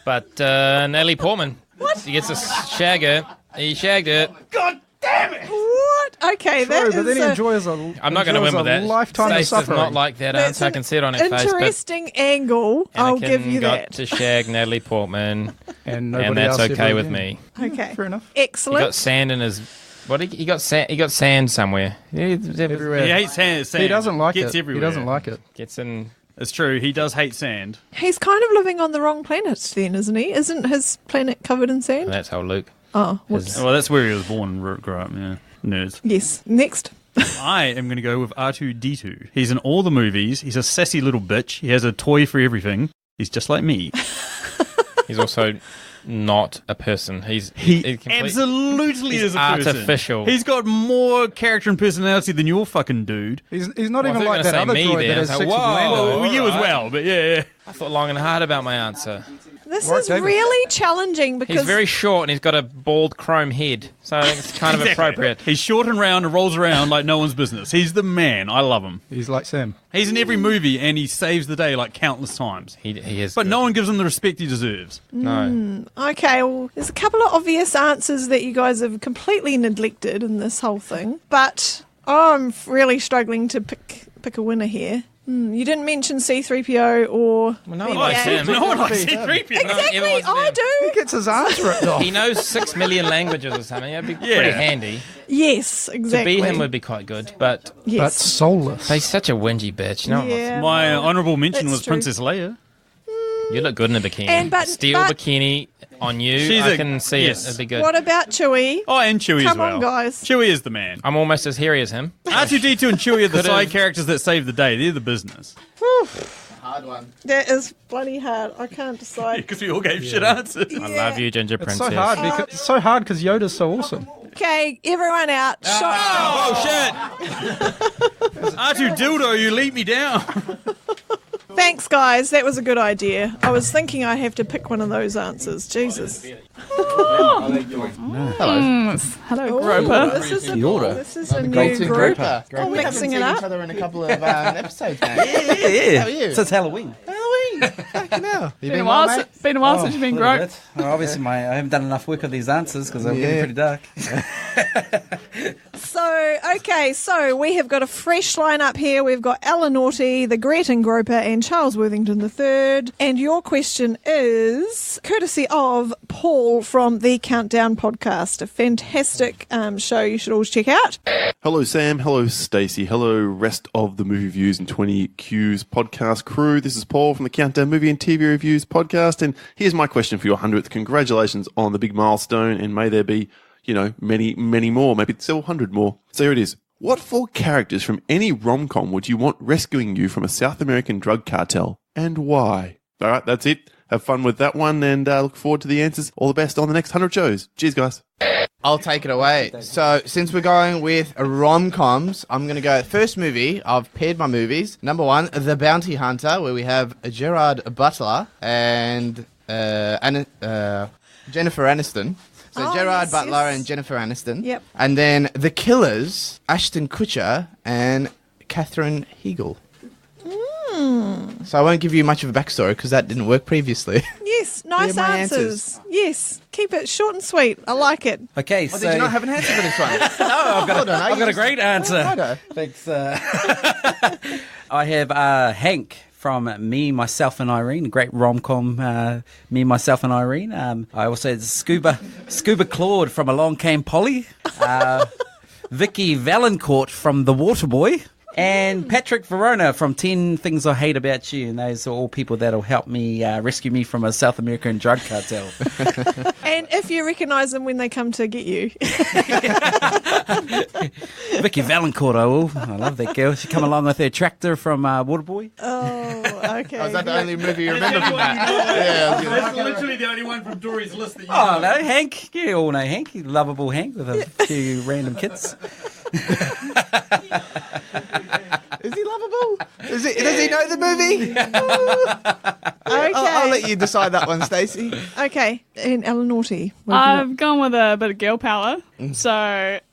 I: But Natalie Portman. What? He gets a shagger. He shagged it.
B: God damn it!
C: What? Okay,
G: True,
C: that is
G: but then he
C: a
G: enjoys
I: I'm not going to win with that.
G: lifetime of
I: Stace does
G: suffering.
I: not like that
C: that's
I: answer. I can see it on her face.
C: interesting angle.
I: But
C: I'll
I: Anakin
C: give you
I: got
C: that.
I: to shag Natalie Portman,
G: and
I: and that's
G: else
I: okay
G: ever
I: with
G: again.
I: me.
C: Okay,
G: Fair enough.
I: He
C: excellent.
I: got sand in his. What he got? Sand. He got sand somewhere.
G: Everywhere.
B: He hates sand.
G: He doesn't like
B: Gets
G: it.
B: everywhere.
G: He doesn't like it.
I: Gets in.
B: It's true. He does hate sand.
C: He's kind of living on the wrong planet then, isn't he? Isn't his planet covered in sand?
I: That's how Luke.
C: Oh, whoops.
B: Well, that's where he was born and grew up. Yeah, nerds.
C: Yes. Next.
B: I am going to go with R2-D2. He's in all the movies. He's a sassy little bitch. He has a toy for everything. He's just like me.
I: He's also not a person.
B: He absolutely is a person.
I: Artificial.
B: He's got more character and personality than your fucking dude.
G: He's not
I: Well,
G: even
I: I
G: like
I: thought
G: that
I: you were
G: other
I: gonna say me
G: droid
I: there.
G: that has
I: I was
G: sex
I: like,
G: with
I: whoa.
G: Lando.
B: Well, you as
I: alright.
B: well, but yeah.
I: I thought long and hard about my answer.
C: This
G: Mark
C: is
G: Davis.
C: really challenging because
I: He's very short and he's got a bald chrome head, so I think it's kind of appropriate.
B: He's short and round and rolls around like no one's business. He's the man. I love him.
G: He's like Sam.
B: He's in every movie and he saves the day like countless times.
I: He is.
B: But
I: good.
B: no one gives him the respect he deserves.
I: No.
C: Okay, well, there's a couple of obvious answers that you guys have completely neglected in this whole thing, but I'm really struggling to pick a winner here. You didn't mention C-3PO or
I: Well, no one
C: BB-8.
I: likes him.
B: No one likes
G: Be him.
B: C-3PO.
C: Exactly,
I: Everyone's
C: I
I: them.
C: do.
G: He gets his arms ripped off.
I: He knows 6 million languages or something. That'd be pretty handy.
C: Yes, exactly.
I: To be him would be quite good, but
G: But
C: yes.
G: soulless.
I: he's such a whingy bitch. No, one wants
C: Yeah.
B: My honourable mention
C: That's
B: was
C: true.
B: Princess Leia.
I: You look good in a bikini.
C: And but-
I: Steel
C: but-
I: bikini on you.
B: She's
I: I
B: a-
I: can see
B: yes.
I: it. It'd be good.
C: What about Chewie?
B: Oh, and Chewie as
C: Come
B: well.
C: on, guys.
B: Chewie is the man.
I: I'm almost as hairy as him.
B: R2-D2 and Chewie are the
I: Could've-
B: side characters that save the day. They're the business.
J: Hard one.
C: That is bloody hard. I can't decide.
B: Because we all gave shit answers.
I: I love you, Ginger
G: It's
I: Princess.
G: so hard because Yoda's so awesome.
C: Okay, everyone out.
B: Oh, shit! R2-Dildo, you lead me down.
C: Thanks, guys. That was a good idea. I was thinking I have to pick one of those answers. Jesus.
J: Hello.
F: Hello,
C: Ooh,
F: Groper.
C: this is a,
H: Yoda.
C: this is a new
J: Go-to
C: group.
J: Groper.
C: Oh, we haven't
J: Mixing
C: seen
J: it
C: it
J: each
C: up.
J: other in a couple of episodes, man.
E: Yeah.
J: How are you?
E: Since Halloween.
J: Halloween. Fucking hell. You
F: Been a while,
J: mate?
F: been a while since you've been
E: A little
F: grope.
E: bit. Well, obviously, I haven't done enough work on these answers because I'm getting pretty dark.
C: So we have got a fresh lineup here. We've got Alan Naughty, the Great Groper, and Charles Worthington III. And your question is courtesy of Paul from the Countdown podcast, a fantastic show you should always check out.
L: Hello, Sam. Hello, Stacey. Hello, rest of the Movie Reviews and 20 Qs podcast crew. This is Paul from the Countdown Movie and TV Reviews podcast. And here's my question for your 100th. Congratulations on the big milestone, and may there be, many, many more, maybe several hundred more. So here it is. What 4 characters from any rom-com would you want rescuing you from a South American drug cartel, and why? All right, that's it. Have fun with that one, and look forward to the answers. All the best on the next 100 shows. Cheers, guys.
J: I'll take it away. So, since we're going with rom-coms, I'm going to go first movie. I've paired my movies. Number 1, The Bounty Hunter, where we have Gerard Butler and Jennifer Aniston. So Gerard Butler and Jennifer Aniston.
C: Yep.
J: And then The Killers, Ashton Kutcher and Katherine Heigl. So I won't give you much of a backstory because that didn't work previously.
C: Yes, nice
J: my
C: answers. Yes, keep it short and sweet. I like it.
E: Okay,
J: Oh,
E: so
J: did you not have an answer for this one?
E: I've got a great answer.
J: Righto.
E: Thanks. I have Hank from Me, Myself and Irene, a great rom-com, Me, Myself and Irene. I also had Scuba Claude from Along Came Polly, Vicky Valancourt from The Waterboy, and Patrick Verona from 10 Things I Hate About You. And those are all people that'll help me rescue me from a South American drug cartel.
C: And if you recognise them when they come to get you.
E: Vicky Valancourt, I will. I love that girl. She come along with her tractor from Waterboy.
C: Oh, okay.
J: Oh, is that the only movie you remember from that?
B: That's literally the only one from Dory's list that you
E: Oh, no, Hank. You all know Hank. Lovable Hank with a few random kids.
J: Is he lovable? Does he know the movie?
C: Okay.
J: I'll let you decide that one, Stacey.
C: Okay, and Ellen Naughty.
F: I've gone with a bit of girl power. So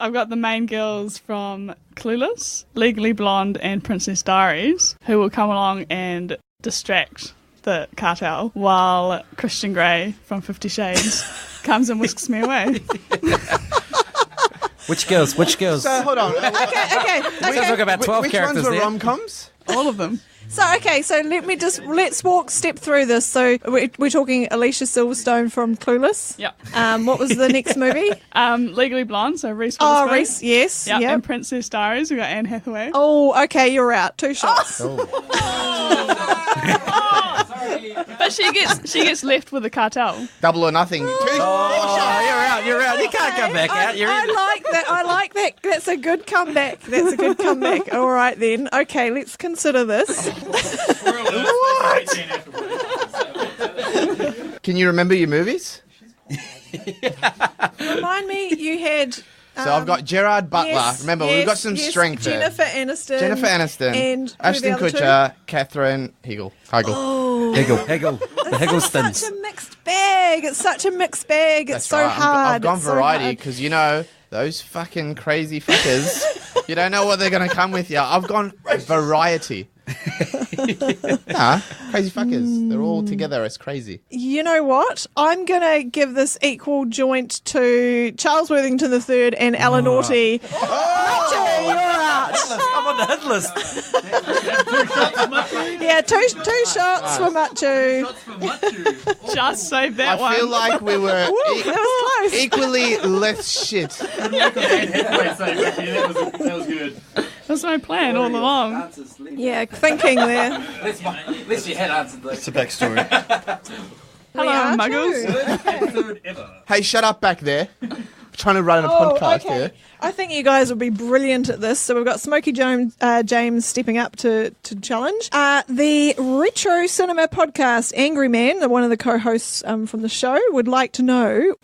F: I've got the main girls from Clueless, Legally Blonde, and Princess Diaries, who will come along and distract the cartel while Christian Grey from 50 Shades comes and whisks me away.
E: Which girls?
J: So hold on.
C: Okay.
E: Sounds like about 12
J: Which
E: characters
J: ones were
E: there.
J: rom-coms?
F: All of them.
C: So let's step through this. So we're talking Alicia Silverstone from Clueless.
F: Yep.
C: What was the next movie?
F: Legally Blonde, so Reese
C: Oh,
F: Witherspoon.
C: Reese, yes.
F: Yep.
C: Yep.
F: And Princess Diaries, we got Anne Hathaway.
C: Oh, okay, you're out. 2 shots.
F: But she gets left with the cartel.
J: Double or nothing.
E: Oh, you're out. You can't come back out. You're in.
C: I like that. That's a good comeback. All right then. Okay, let's consider this.
J: Can you remember your movies?
C: Remind me, you had.
J: So I've got Gerard Butler.
C: Yes,
J: Remember,
C: yes,
J: we've got some
C: yes,
J: strength
C: Jennifer Aniston. And who
J: Ashton
C: the other two?
J: Kutcher, Katherine Heigl.
C: Oh.
E: Hegel. The Hegglestons.
C: Such a mixed bag. It's such a mixed bag.
J: That's
C: It's so
J: right.
C: hard.
J: I've gone
C: It's so
J: variety
C: hard.
J: because, you know, those fucking crazy fuckers, you don't know what they're going to come with you. I've gone variety. Nah, crazy fuckers. They're all together as crazy.
C: You know what? I'm going to give this equal joint to Charles Worthington III and Alan Naughty. Macho, you're out.
E: I'm on the hit list.
C: Yeah, two shots for Macho.
F: Just save that one.
J: I feel like we were
C: Woo, that was close.
J: equally less shit.
B: That was good.
F: That's my plan all along.
C: Yeah, thinking there.
E: At least you had answered those.
D: It's a backstory.
F: Hello,
C: are
F: muggles.
B: Third ever.
J: Hey, shut up back there. I'm trying to run a
C: Oh,
J: podcast
C: okay.
J: here.
C: I think you guys will be brilliant at this. So we've got Smokey James stepping up to challenge. The Retro Cinema Podcast, Angry Man, one of the co-hosts from the show, would like to know...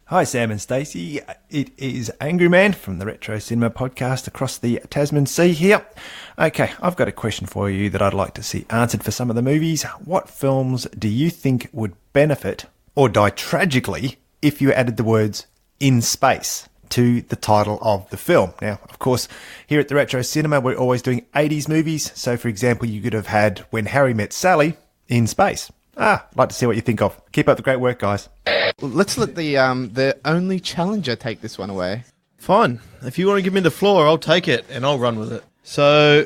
M: Hi, Sam and Stacey. It is Angry Man from the Retro Cinema Podcast across the Tasman Sea here. Okay, I've got a question for you that I'd like to see answered for some of the movies. What films do you think would benefit or die tragically if you added the words "in space" to the title of the film? Now, of course, here at the Retro Cinema, we're always doing 80s movies. So, for example, you could have had When Harry Met Sally in space. I'd like to see what you think of. Keep up the great work, guys.
J: Let's let the only challenger take this one away.
D: Fine. If you want to give me the floor, I'll take it and I'll run with it. So,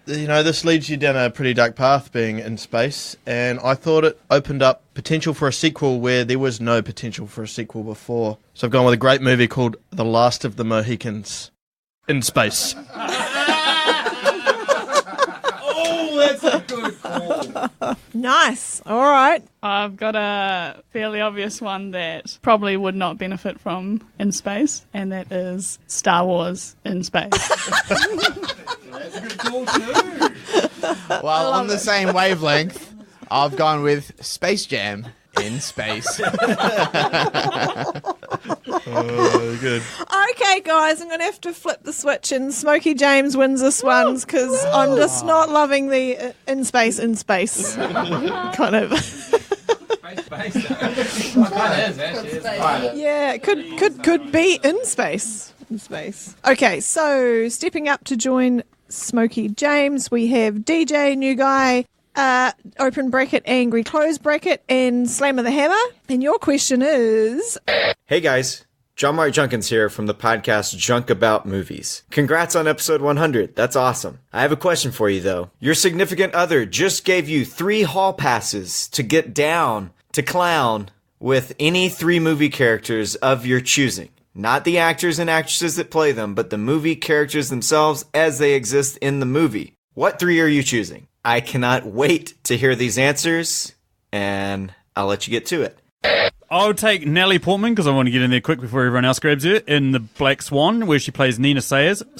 D: you know, this leads you down a pretty dark path being in space, and I thought it opened up potential for a sequel where there was no potential for a sequel before. So I've gone with a great movie called The Last of the Mohicans in space.
B: Oh, that's a good call.
C: Nice. All right.
F: I've got a fairly obvious one that probably would not benefit from in space, and that is Star Wars in space.
J: That's a good call too. Well, on the same wavelength, I've gone with Space Jam in space.
D: Oh, good.
C: Okay, guys, I'm going to have to flip the switch, and Smokey James wins this one because I'm just not loving the in space kind of. Yeah, it could be in space. In space. Okay, so stepping up to join Smokey James, we have DJ, New Guy, open bracket, Angry close bracket, and Slammer the Hammer. And your question is...
N: Hey guys, John Mark Junkins here from the podcast Junk About Movies. Congrats on episode 100. That's awesome. I have a question for you though. Your significant other just gave you 3 hall passes to get down to clown with any 3 movie characters of your choosing. Not the actors and actresses that play them, but the movie characters themselves as they exist in the movie. What 3 are you choosing? I cannot wait to hear these answers, and I'll let you get to it.
B: I'll take Natalie Portman because I want to get in there quick before everyone else grabs her in the Black Swan, where she plays Nina Sayers /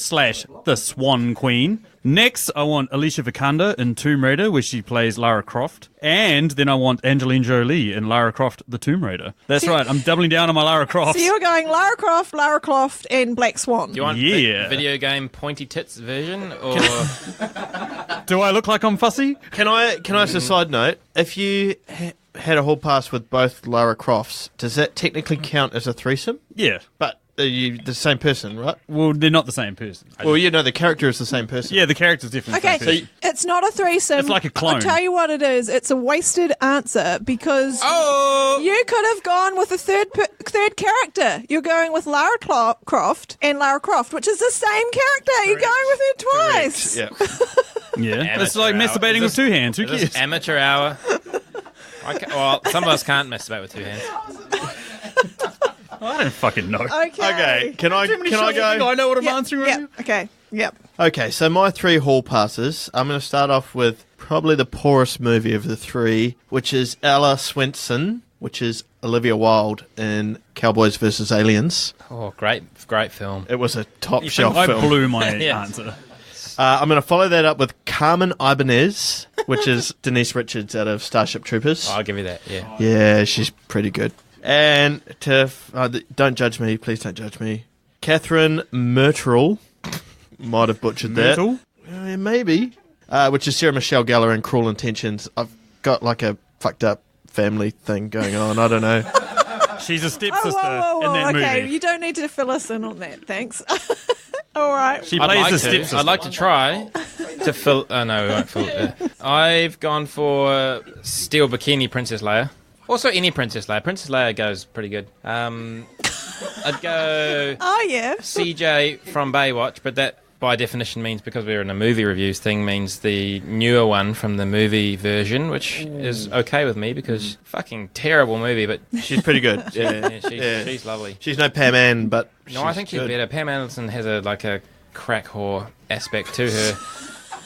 B: the Swan Queen. Next, I want Alicia Vikander in Tomb Raider, where she plays Lara Croft. And then I want Angelina Jolie in Lara Croft, the Tomb Raider. That's right, I'm doubling down on my Lara Croft.
C: So you're going Lara Croft, and Black Swan.
I: Do you want the video game pointy tits version, or
B: do I look like I'm fussy?
D: Can I ask a side note? If you had a hall pass with both Lara Crofts, does that technically count as a threesome?
B: Yeah.
D: But are you the same person, right?
B: Well, they're not the same person.
D: Well, you know, the character is the same person.
B: Yeah, the character's different.
C: Okay, it's not a threesome.
B: It's like a clone.
C: I'll tell you what it is. It's a wasted answer because you could have gone with a third character. You're going with Lara Croft and Lara Croft, which is the same character. You're going with her twice.
D: Yeah.
B: Yeah, it's like masturbating with 2 hands. Who cares?
I: Amateur hour. Well, some of us can't masturbate with 2 hands.
B: I don't fucking know.
C: Okay.
D: Can I go?
B: I know what I'm answering.
C: Yep. Okay. Yep.
D: Okay, so my 3 hall passes. I'm going to start off with probably the poorest movie of the 3, which is Ella Swenson, which is Olivia Wilde in Cowboys vs. Aliens.
I: Oh, great film.
D: It was a top shelf
B: I
D: film.
B: blew my answer.
D: I'm going to follow that up with Carmen Ibanez, which is Denise Richards out of Starship Troopers.
I: I'll give you that, yeah.
D: Yeah, she's pretty good. And don't judge me, please don't judge me. Catherine Myrtle, might have butchered
B: Myrtle?
D: that. Maybe. Which is Sarah Michelle Gellar in Cruel Intentions. I've got like a fucked up family thing going on. I don't know.
B: She's a stepsister
C: whoa,
B: in that
C: okay,
B: movie.
C: you don't need to fill us in on that. Thanks. All right.
B: She plays the stepsister.
I: I'd like to try to fill... Oh, no, we won't fill... I've gone for Steel Bikini Princess Leia. Also, any Princess Leia. Princess Leia goes pretty good. I'd go...
C: Oh, yeah.
I: CJ from Baywatch, but that, by definition, means, because we're in a movie reviews thing, means the newer one from the movie version, which is okay with me, because fucking terrible movie, but...
D: She's pretty good.
I: She's lovely.
D: She's no Pam Ann, but
I: No, I think she's
D: good.
I: better. Pam Anderson has a crack whore aspect to her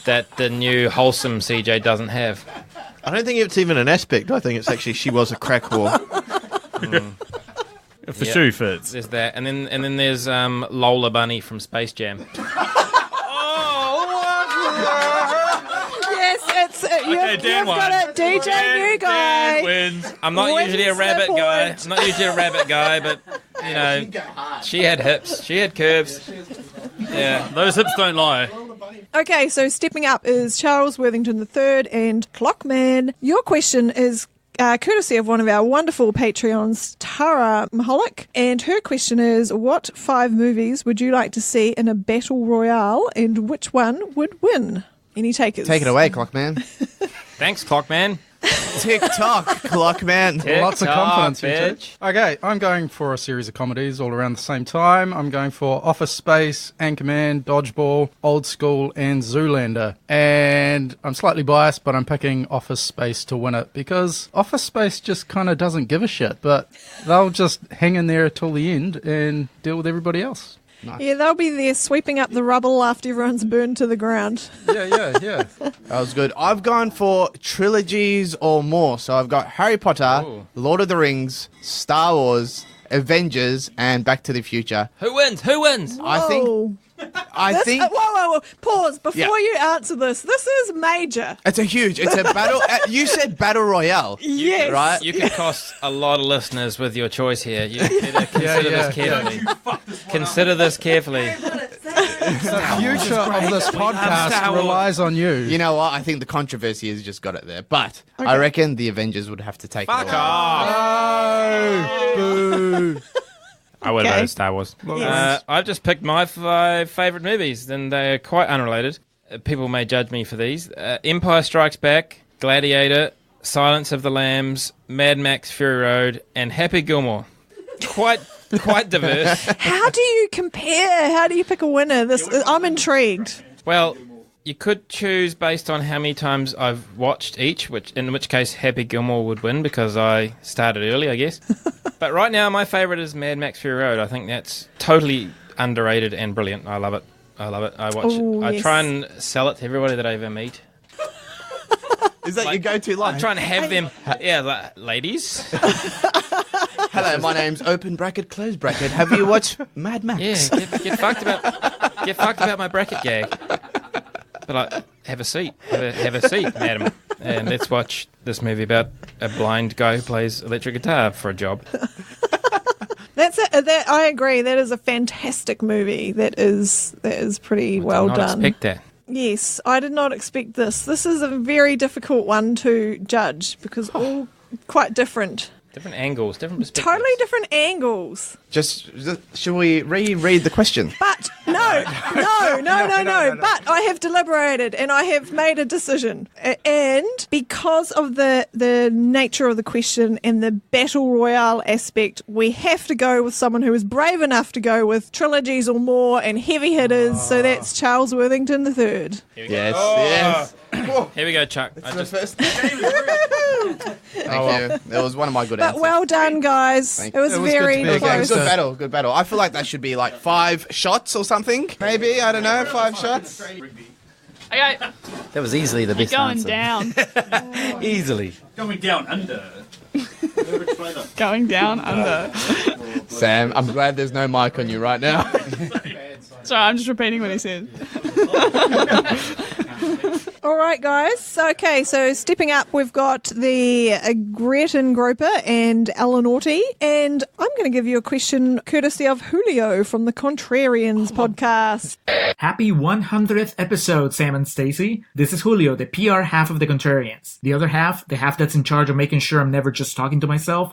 I: that the new wholesome CJ doesn't have.
D: I don't think it's even an aspect. I think it's actually she was a crack whore.
B: If the shoe fits.
I: There's that. And then there's Lola Bunny from Space Jam.
C: Yes, it's you've got it. DJ New Guy
B: wins.
I: I'm not
C: Wins
I: usually a
C: the
I: rabbit guy.
C: point.
I: I'm not usually a rabbit guy, but, you know, she had hips. She had curves. Yeah.
B: Those hips don't lie.
C: Okay, so stepping up is Charles Worthington III and Clockman. Your question is courtesy of one of our wonderful Patreons, Tara Michalik. And her question is, what 5 movies would you like to see in a battle royale, and which one would win? Any takers?
J: Take it away, Clockman.
I: Thanks, Clockman.
J: Tick-tock, Clockman.
G: Lots of confidence, you
I: bitch.
G: two. Okay, I'm going for a series of comedies all around the same time. I'm going for Office Space, Anchorman, Dodgeball, Old School, and Zoolander. And I'm slightly biased, but I'm picking Office Space to win it because Office Space just kind of doesn't give a shit, but they'll just hang in there till the end and deal with everybody else.
C: Yeah, they'll be there sweeping up the rubble after everyone's burned to the ground.
G: Yeah.
J: That was good. I've gone for trilogies or more. So I've got Harry Potter, Lord of the Rings, Star Wars, Avengers, and Back to the Future.
I: Who wins?
J: I think.
C: Whoa. Pause. Before you answer this is major.
J: It's a battle. You said battle royale.
C: Yes.
J: Right?
I: You could cost a lot of listeners with your choice here. You better consider this carefully. Consider this carefully.
G: The future of this podcast relies on you.
J: You know what? I think the controversy has just got it there. But I reckon the Avengers would have to take
I: Fuck
J: it
I: off.
J: Boo.
I: I would have voted Star Wars. I've just picked my 5 favourite movies, and they're quite unrelated. People may judge me for these. Empire Strikes Back, Gladiator, Silence of the Lambs, Mad Max Fury Road, and Happy Gilmore. Quite diverse.
C: How do you compare? How do you pick a winner? I'm intrigued.
I: Well, you could choose based on how many times I've watched each, in which case Happy Gilmore would win because I started early, I guess. But right now, my favourite is Mad Max Fury Road. I think that's totally underrated and brilliant. I love it. I watch it. I try and sell it to everybody that I ever meet.
J: Is that your go-to line?
I: I'm trying to have them, ladies.
J: Hello, my name's open bracket, close bracket. Have you watched Mad Max?
I: Yeah, get fucked about my bracket gag. But have a seat. Have a seat, madam. And let's watch this movie about a blind guy who plays electric guitar for a job.
C: That's it. I agree. That is a fantastic movie. That is pretty well done.
I: I did not expect that.
C: Yes, I did not expect this. This is a very difficult one to judge because all quite different.
I: Different angles, different perspectives.
C: Totally different angles.
J: Just should we reread the question?
C: But no. But I have deliberated and I have made a decision. And because of the nature of the question and the battle royale aspect, we have to go with someone who is brave enough to go with trilogies or more and heavy hitters. So that's Charles Worthington III.
J: Yes.
I: Here we go, Chuck.
J: First. Thank you. That was one of my good answers.
C: But well done, guys. It was very close.
J: Good battle. I feel like that should be like 5 shots or something. Maybe, I don't know, 5 shots.
F: Okay.
E: That was easily the best
F: Going
E: answer.
F: down.
E: Easily.
A: Going down under.
F: Going down under.
J: Sam, I'm glad there's no mic on you right now.
F: Sorry, I'm just repeating what he said.
C: All right, guys. Okay, so stepping up, we've got the Gretchen Groper and Alan Orty. And I'm going to give you a question courtesy of Julio from the Contrarians podcast.
O: Happy 100th episode, Sam and Stacey. This is Julio, the PR half of the Contrarians. The other half, the half that's in charge of making sure I'm never just talking to myself,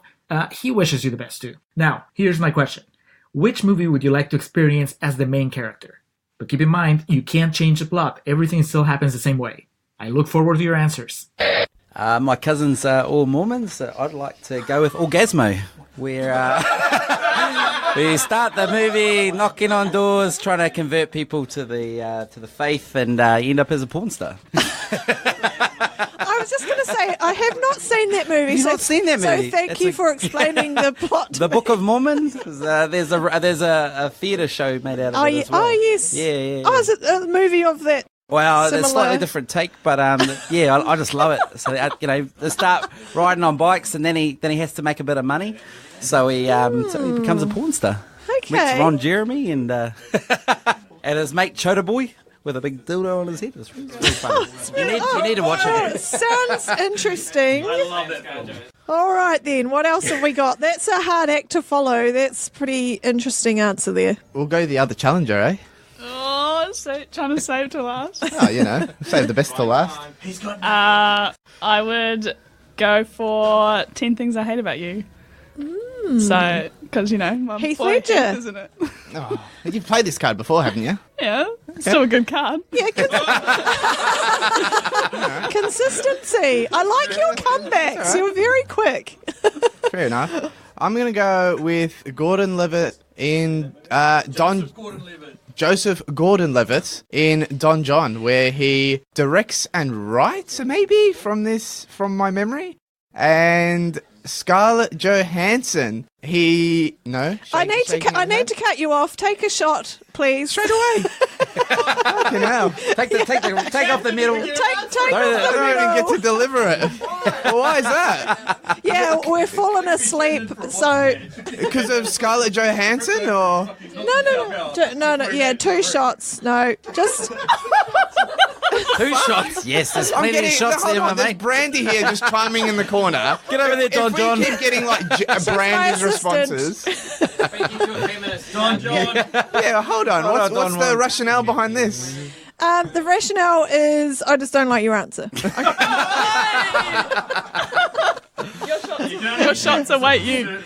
O: he wishes you the best too. Now, here's my question. Which movie would you like to experience as the main character? But keep in mind, you can't change the plot. Everything still happens the same way. I look forward to your answers.
E: My cousins are all Mormons, so I'd like to go with Orgasmo, where we start the movie knocking on doors, trying to convert people to the faith, and end up as a porn star.
C: I was just going to say, I have not seen that movie.
E: You've not seen that movie?
C: So thank you for explaining the plot.
E: The Book of Mormon. There's a theatre show made out of it as well.
C: Oh, yes.
E: Yeah.
C: Oh, is it a movie of that?
E: Well,
C: similar?
E: it's a slightly different take, but yeah, I just love it. So they start riding on bikes, and then he has to make a bit of money, so he becomes a porn star.
C: Okay.
E: Meets Ron Jeremy and his mate Chota Boy with a big dildo on his head. It's really fun. You need to watch it.
C: Sounds interesting.
I: I love that guy.
C: All right, then. What else have we got? That's a hard act to follow. That's pretty interesting answer there.
J: We'll go the other challenger, eh?
F: Oh, trying to save to last.
J: Oh, save the best till last.
F: I would go for 10 Things I Hate About You. So, because, my
C: Heath
F: boy
C: Ledger.
F: Heath, isn't it?
J: Oh, you've played this card before, haven't you?
F: Yeah, still a good card.
C: Yeah, consistency. I like your comebacks.
J: Right.
C: You're very quick.
J: Fair enough. I'm going to go with Gordon-Levitt in Joseph Gordon-Levitt in Don John, where he directs and writes, maybe, from my memory. And Scarlett Johansson. No.
C: I need to cut you off. Take a shot, please.
J: Straight away. Fucking hell.
E: Take off the middle.
C: Take off the
J: I don't even
C: middle.
J: get to deliver it. Why is that?
C: Yeah, we're falling asleep. So
J: Because of Scarlett Johansson, or
C: no. Yeah, 2 shots. No, just
E: 2 shots. Yes, there's
J: I'm
E: plenty
J: getting
E: of shots
J: hold
E: there,
J: on,
E: my
J: there's
E: mate.
J: Brandy here just chiming in the corner.
E: Get over there, Don John.
J: If we keep getting like Brandy's
C: my
J: responses.
I: Don John.
J: Yeah, hold on. What's the rationale behind this?
C: the rationale is I just don't like your answer.
F: Your shots await you.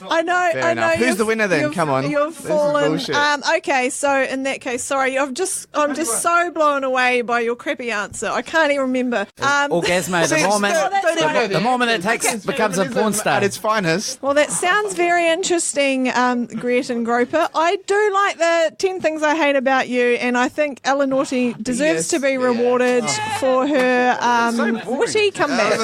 C: I know.
J: Fair
C: I
J: enough.
C: know.
J: Who's the winner then? Come on.
C: You've
J: This is
C: fallen.
J: bullshit.
C: Okay, so in that case, sorry, I'm just so blown away by your crappy answer. I can't even remember.
E: Orgasmo, the moment it takes becomes a porn star.
J: At its finest.
C: Well, that sounds very interesting, Greta Groper. I do like the 10 Things I Hate About You, and I think Ella Naughty deserves to be rewarded for her witty comeback.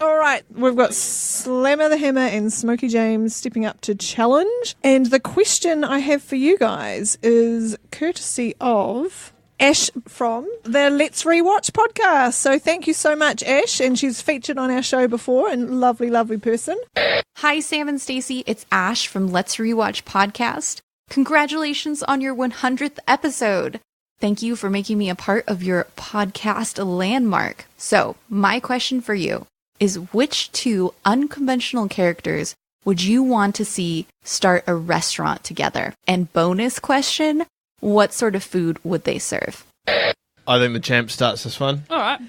C: All right, we've got Slammer the Hammer and Smokey James stepping up to challenge. And the question I have for you guys is courtesy of Ash from the Let's Rewatch podcast. So thank you so much, Ash. And she's featured on our show before, and lovely, lovely person.
P: Hi, Sam and Stacey. It's Ash from Let's Rewatch podcast. Congratulations on your 100th episode. Thank you for making me a part of your podcast landmark. So, my question for you is, which 2 unconventional characters would you want to see start a restaurant together? And bonus question, what sort of food would they serve?
D: I think the champ starts this one.
F: All right.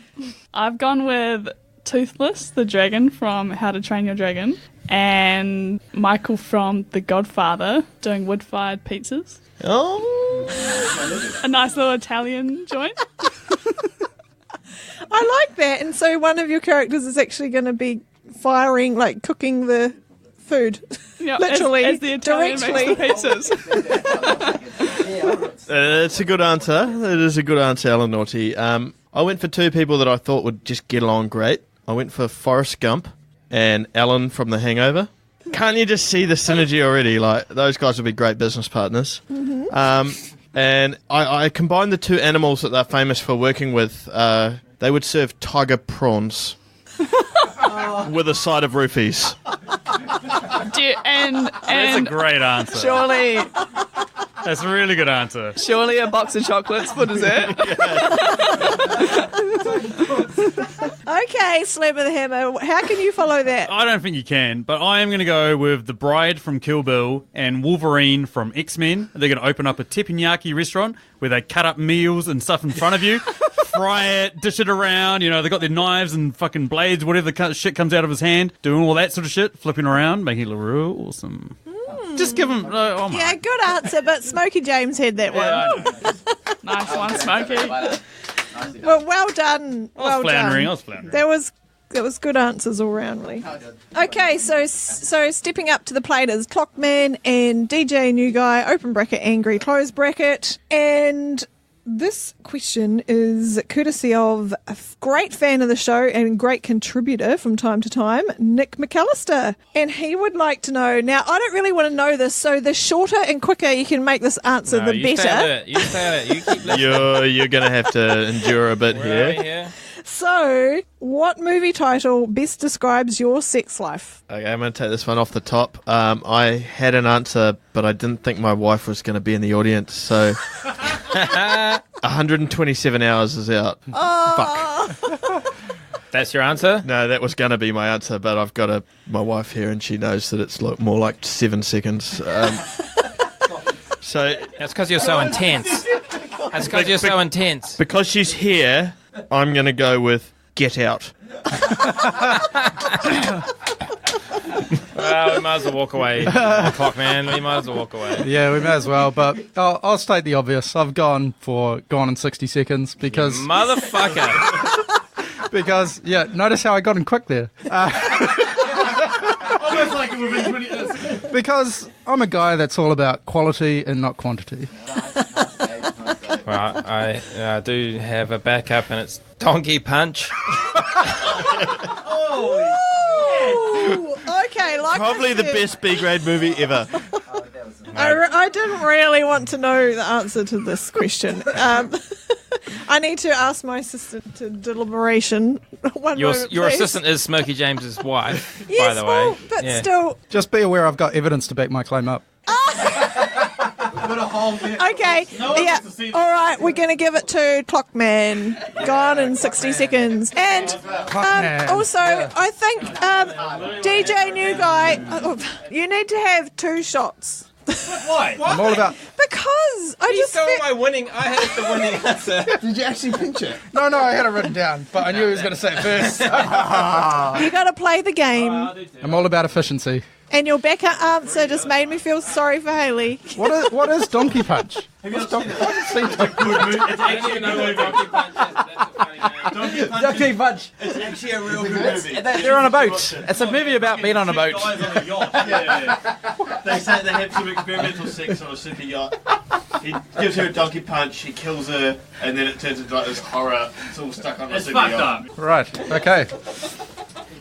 F: I've gone with Toothless, the dragon from How to Train Your Dragon, and Michael from The Godfather doing wood-fired pizzas.
D: Oh.
F: A nice little Italian joint.
C: I like that. And so one of your characters is actually going to be cooking the food.
F: Yeah,
C: literally,
F: as the Italian
C: directly.
F: makes the pizzas.
D: That's a good answer. That is a good answer, Ellen Naughty. I went for 2 people that I thought would just get along great. I went for Forrest Gump and Alan from The Hangover. Can't you just see the synergy already? Like, those guys would be great business partners.
C: Mm-hmm.
D: And I combined the 2 animals that they're famous for working with. They would serve tiger prawns with a side of roofies.
B: That's a great answer.
F: Surely,
B: That's a really good answer.
F: surely a box of chocolates for dessert.
C: Okay, Slammer the Hammer. How can you follow that?
B: I don't think you can, but I am going to go with the Bride from Kill Bill and Wolverine from X-Men. They're going to open up a teppanyaki restaurant where they cut up meals and stuff in front of you, fry it, dish it around. You know, they got their knives and fucking blades, whatever the shit comes out of his hand, doing all that sort of shit, flipping around, making it look real awesome. Just give him. Oh my.
C: Yeah, good answer, but Smokey James had that one.
F: Nice one, Smokey.
C: Well done.
B: I was floundering.
C: That was good answers all round, really. Okay, so stepping up to the plate is Clockman and DJ New Guy, open bracket, angry, close bracket. And this question is courtesy of a great fan of the show and great contributor from time to time, Nick McAllister. And he would like to know, now I don't really want to know this, so the shorter and quicker you can make this answer, the better.
I: You stay at it. You keep listening.
D: You're going to have to endure a bit here.
I: Here.
C: So, what movie title best describes your sex life?
D: Okay, I'm going to take this one off the top. I had an answer, but I didn't think my wife was going to be in the audience, so 127 hours is out.
C: Oh.
D: Fuck.
I: That's your answer?
D: No, that was going to be my answer, but I've got my wife here, and she knows that it's more like 7 seconds. So
I: that's because you're so intense. That's because you're so intense.
D: Because she's here, I'm going to go with Get Out.
I: Well, we might as well walk away. Clock man, we might as well walk away.
G: Yeah, we may as well, but I'll state the obvious. I've gone for Gone in 60 Seconds because...
I: Motherfucker.
G: Because, yeah, notice how I got in quick there.
B: Almost like it within 20 minutes.
G: Because I'm a guy that's all about quality and not quantity.
I: Well, I do have a backup, and it's Donkey Punch.
C: Ooh, okay, like
D: Probably
C: I
D: the
C: said,
D: best B-grade movie ever.
C: I didn't really want to know the answer to this question. I need to ask my assistant to deliberation.
I: Your
C: please.
I: assistant is Smokey James's wife, by
C: Yes,
I: the way.
C: well, but
I: Yeah.
C: still.
G: Just be aware I've got evidence to back my claim up.
C: Okay, yeah. All right, we're going to give it to Clockman. Gone in 60 seconds. And also, I think DJ New Guy, you need to have 2 shots.
I: Why?
G: I'm all about...
C: Because I
I: He
C: just
I: stole my winning. I had the winning answer.
J: Did you actually pinch it?
G: No, I had it written down, but I knew he was going to say it first.
C: You got to play the game.
G: I'm all about efficiency.
C: And your backup answer just made me feel sorry for Haley.
G: What is Donkey Punch?
A: It's actually another Donkey Punch.
E: Donkey Punch.
A: It's actually a real good movie.
E: They're on a boat. It's a movie about being on a boat.
A: Guys on a yacht. Yeah. They say they have some experimental sex on a super yacht. He gives her a donkey punch, he kills her, and then it turns into like this horror. It's all stuck on a super yacht.
G: Right, okay.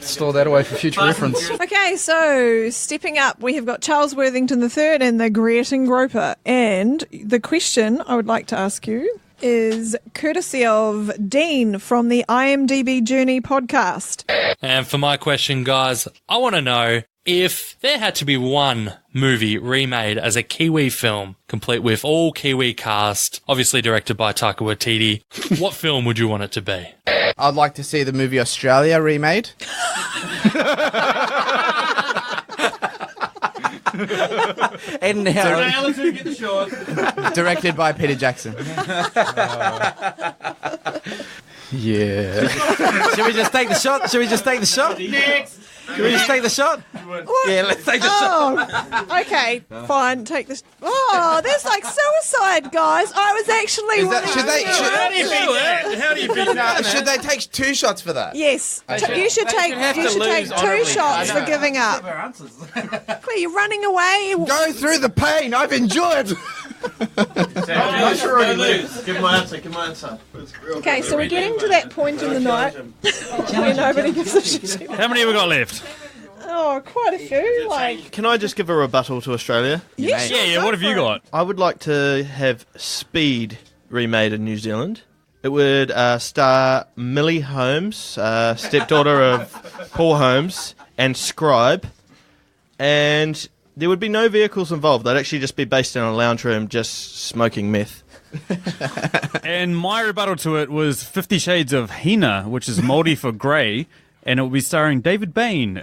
G: Store that away for future reference.
C: Okay, so stepping up, we have got Charles Worthington III and the Greaton Groper. And the question I would like to ask you is courtesy of Dean from the IMDB Journey podcast.
Q: And for my question, guys, I want to know if there had to be one movie remade as a Kiwi film, complete with all Kiwi cast, obviously directed by Taika Waititi, what film would you want it to be?
J: I'd like to see the movie Australia remade.
E: And now,
A: Get the shot.
J: Directed by Peter Jackson. Yeah.
E: should we just take the shot?
A: Next.
E: Should we just take the shot?
C: What?
E: Yeah, let's take the shot.
C: Okay, fine, take this. Oh, that's like suicide, guys. I was actually.
J: Is that- should they- should-
A: How do you beat that? How do you beat that?
J: Should they take 2 shots for that?
C: Yes,
J: Okay.
C: you should take.
I: have
C: You
I: to
C: should take
I: lose
C: 2
I: honourably.
C: shots
I: I
C: for
I: know.
C: giving up. Claire, you're running away.
J: Go through the pain. I've enjoyed.
A: I'm sure I lose. Give my answer.
C: Okay, so we're getting to that point in the night where nobody gives a shit.
B: How many have we got left?
C: Oh, quite a few. Like,
D: Can I just give a rebuttal to Australia?
C: yes,
B: Yeah, what have you got?
D: I would like to have Speed remade in New Zealand. It would star Millie Holmes, stepdaughter of Paul Holmes, and Scribe. And there would be no vehicles involved. They'd actually just be based in a lounge room just smoking meth.
B: And my rebuttal to it was 50 Shades of Hina, which is Māori for grey, and it will be starring David Bain.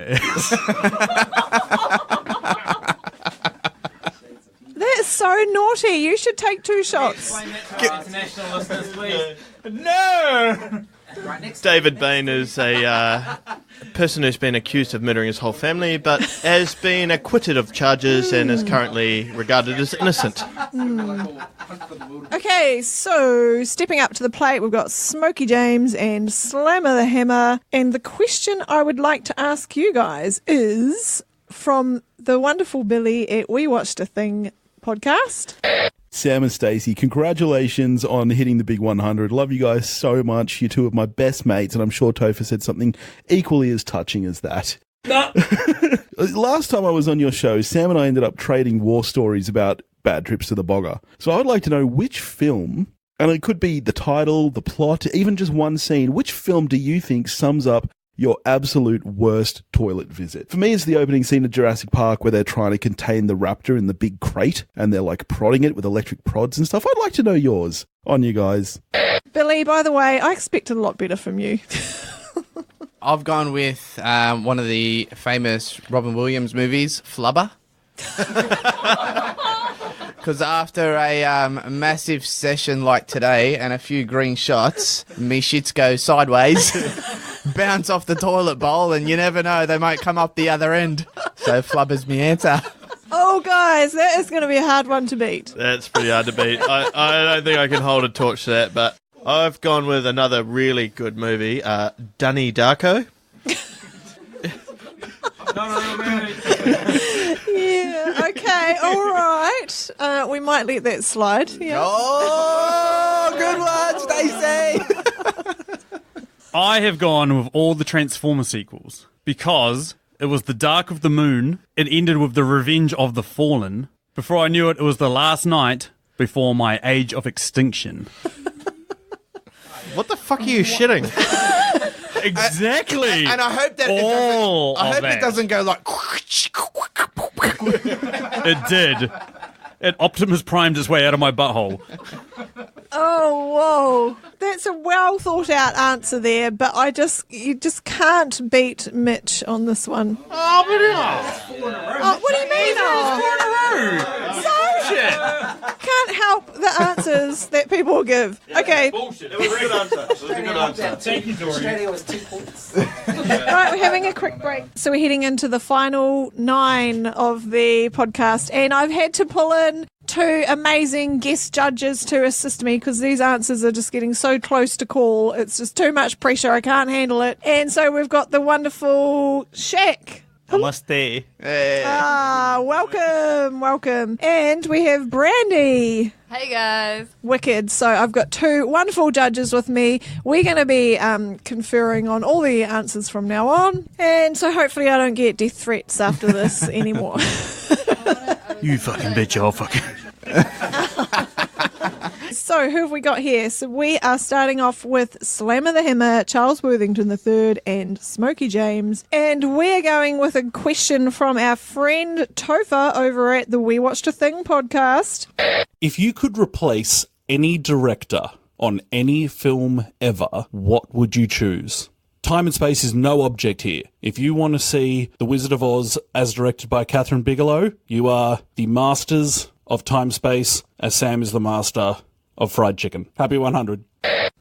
C: that's so naughty. You should take 2 shots.
A: International listeners, please.
D: No! David Bain is a person who's been accused of murdering his whole family, but has been acquitted of charges and is currently regarded as innocent.
C: Okay, so stepping up to the plate, we've got Smokey James and Slammer the Hammer. And the question I would like to ask you guys is from the wonderful Billy at We Watched a Thing podcast.
R: Sam and Stacey, congratulations on hitting the big 100. Love you guys so much. You're 2 of my best mates, and I'm sure Topher said something equally as touching as that. Last time I was on your show, Sam and I ended up trading war stories about bad trips to the bogger. So I would like to know which film, and it could be the title, the plot, even just one scene, which film do you think sums up your absolute worst toilet visit? For me, it's the opening scene of Jurassic Park where they're trying to contain the raptor in the big crate and they're like prodding it with electric prods and stuff. I'd like to know yours. On you guys.
C: Billy, by the way, I expected a lot better from you.
J: I've gone with one of the famous Robin Williams movies, Flubber. Because after a massive session like today and a few green shots, me shits go sideways, bounce off the toilet bowl, and you never know, they might come up the other end. So Flubber's me answer.
C: Oh, guys, that is going to be a hard one to beat.
D: That's pretty hard to beat. I don't think I can hold a torch to that, but I've gone with another really good movie, Donnie Darko.
C: Yeah, okay, all right. We might let that slide. Yeah.
J: Oh!
M: good one, Stacey.
B: I have gone with all the Transformer sequels because it was the Dark of the Moon. It ended with the Revenge of the Fallen. Before I knew it, it was the last night before my age of extinction.
D: What the fuck are you shitting?
B: Exactly.
J: And I hope that it doesn't go like.
B: It did. It Optimus primed its way out of my butthole.
C: Oh, whoa. That's a well thought out answer there, but you just can't beat Mitch on this one.
B: Oh, but
C: what do you mean? Can't help the answers that people give. Okay.
A: Bullshit. It was a good answer. It was a good answer. Thank you, Dory.
O: Australia was 2 points.
C: Right, we're having a quick break. So we're heading into the final 9 of the podcast, and I've had to pull in 2 amazing guest judges to assist me because these answers are just getting so close to call. It's just too much pressure. I can't handle it. And so we've got the wonderful Shaq.
D: Namaste.
C: Welcome. And we have Brandy.
S: Hey guys.
C: Wicked. So I've got 2 wonderful judges with me. We're going to be conferring on all the answers from now on. And so hopefully I don't get death threats after this anymore.
B: You fucking bitch, I'll fucking...
C: So who have we got here? So we are starting off with Slammer the Hammer, Charles Worthington III, and Smokey James. And we're going with a question from our friend Topher over at the We Watched a Thing podcast.
R: If you could replace any director on any film ever, what would you choose? Time and space is no object here. If you want to see The Wizard of Oz as directed by Catherine Bigelow, you are the masters of time space, as Sam is the master of fried chicken. Happy 100.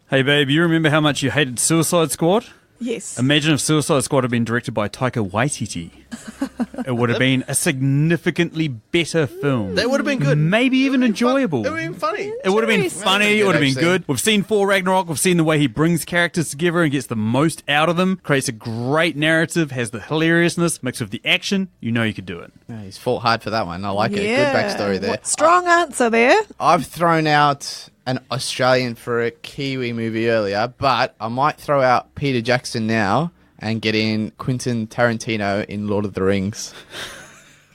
B: Hey, babe, you remember how much you hated Suicide Squad?
C: Yes.
B: Imagine if Suicide Squad had been directed by Taika Waititi. It would have been a significantly better film.
D: That would have been good.
B: Maybe even enjoyable.
D: It would have been funny.
B: It would have been funny. It would have been good. We've seen Thor Ragnarok. We've seen the way he brings characters together and gets the most out of them. Creates a great narrative. Has the hilariousness mixed with the action. You know you could do it.
J: Yeah, he's fought hard for that one. I like it. Good backstory there.
C: Strong answer there.
J: I've thrown out an Australian for a Kiwi movie earlier, but I might throw out Peter Jackson now and get in Quentin Tarantino in Lord of the Rings.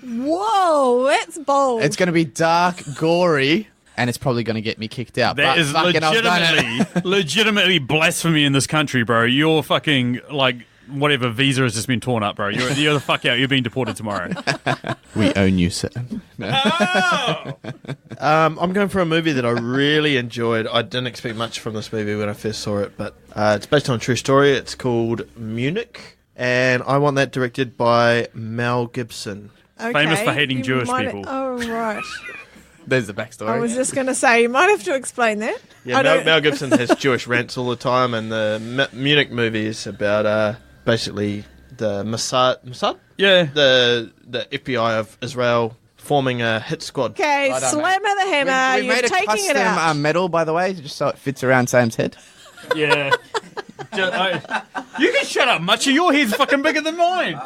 C: Whoa, that's bold.
J: It's going to be dark, gory, and it's probably going to get me kicked out.
B: That
J: but
B: is
J: fucking I've done it.
B: legitimately blasphemy in this country, bro. You're fucking, like, whatever visa has just been torn up, bro. You're the fuck out. You're being deported tomorrow.
J: We own you, sir.
D: I'm going for a movie that I really enjoyed. I didn't expect much from this movie when I first saw it, but it's based on a true story. It's called Munich, and I want that directed by Mel Gibson.
C: Okay.
B: Famous for hating Jewish people.
C: Oh, right.
J: There's the backstory.
C: I was just going to say, you might have to explain that.
D: Yeah, Mel Gibson has Jewish rants all the time, and the Munich movie is about basically the Mossad?
B: Yeah.
D: The FBI of Israel forming a hit squad.
C: Okay, Slammer the Hammer,
J: we
C: you're
J: made a
C: taking
J: custom
C: it out.
J: medal, by the way, just so it fits around Sam's head.
B: Yeah. You can shut up, Muchy. Your head's fucking bigger than mine.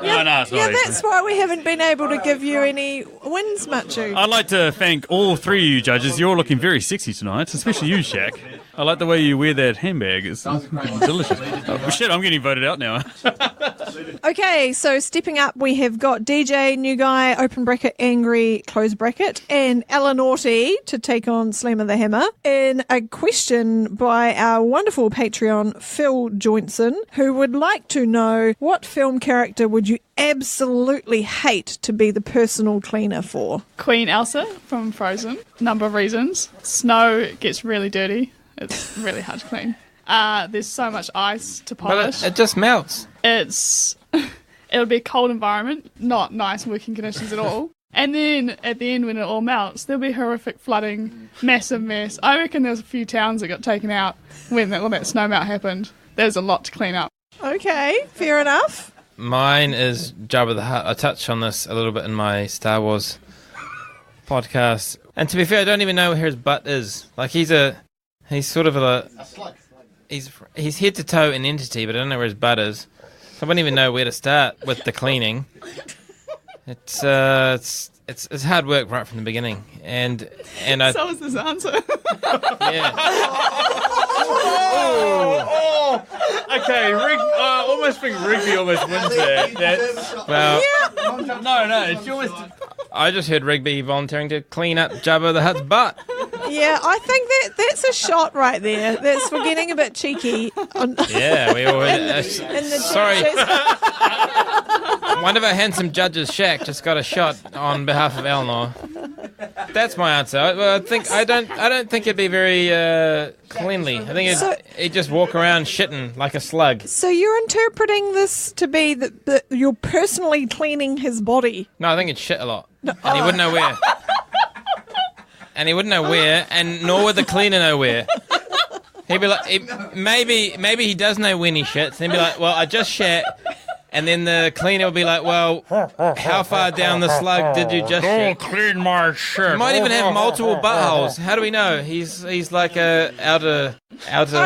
C: Yeah, that's why we haven't been able to give you any wins, Machu.
B: I'd like to thank all 3 of you judges. You're looking very sexy tonight, especially you, Shaq. I like the way you wear that handbag. It's delicious. Oh, shit, I'm getting voted out now.
C: Okay, so stepping up, we have got DJ, New Guy, open bracket, Angry, close bracket, and Eleanorty to take on Slammer the Hammer in a question by our wonderful Patreon, Phil Joinson, who would like to know what film character would you absolutely hate to be the personal cleaner for?
F: Queen Elsa from Frozen. Number of reasons. Snow gets really dirty. It's really hard to clean. There's so much ice to polish.
I: But it just melts.
F: It'll be a cold environment, not nice working conditions at all. And then at the end, when it all melts, there'll be horrific flooding, massive mess. I reckon there's a few towns that got taken out when all that snow melt happened. There's a lot to clean up.
C: Okay, fair enough.
I: Mine is Jabba the Hutt. I touched on this a little bit in my Star Wars podcast. And to be fair, I don't even know where his butt is. Like, he's sort of he's head to toe an entity, but I don't know where his butt is. I wouldn't even know where to start with the cleaning. It's it's hard work right from the beginning, and I.
F: So is this answer.
B: Okay, almost think Rigby almost wins there.
I: Well,
B: no, it's almost.
I: I just heard Rigby volunteering to clean up Jabba the Hutt's butt.
C: Yeah, I think that's a shot right there. We're getting a bit cheeky.
I: Yeah, we all.
C: In the
I: Sorry. One of our handsome judges, Shaq, just got a shot on behalf of Eleanor. That's my answer. I don't think it'd be very cleanly. I think it'd just walk around shitting like a slug.
C: So you're interpreting this to be that you're personally cleaning his body?
I: No, I think it'd shit a lot, and he wouldn't know where. And he wouldn't know where, and nor would the cleaner know where. He'd be like, maybe he does know when he shits. And he'd be like, well, I just shat. And then the cleaner would be like, well, how far down the slug did you just shit?
B: Clean my shit.
I: He might even have multiple buttholes. How do we know? He's like a outer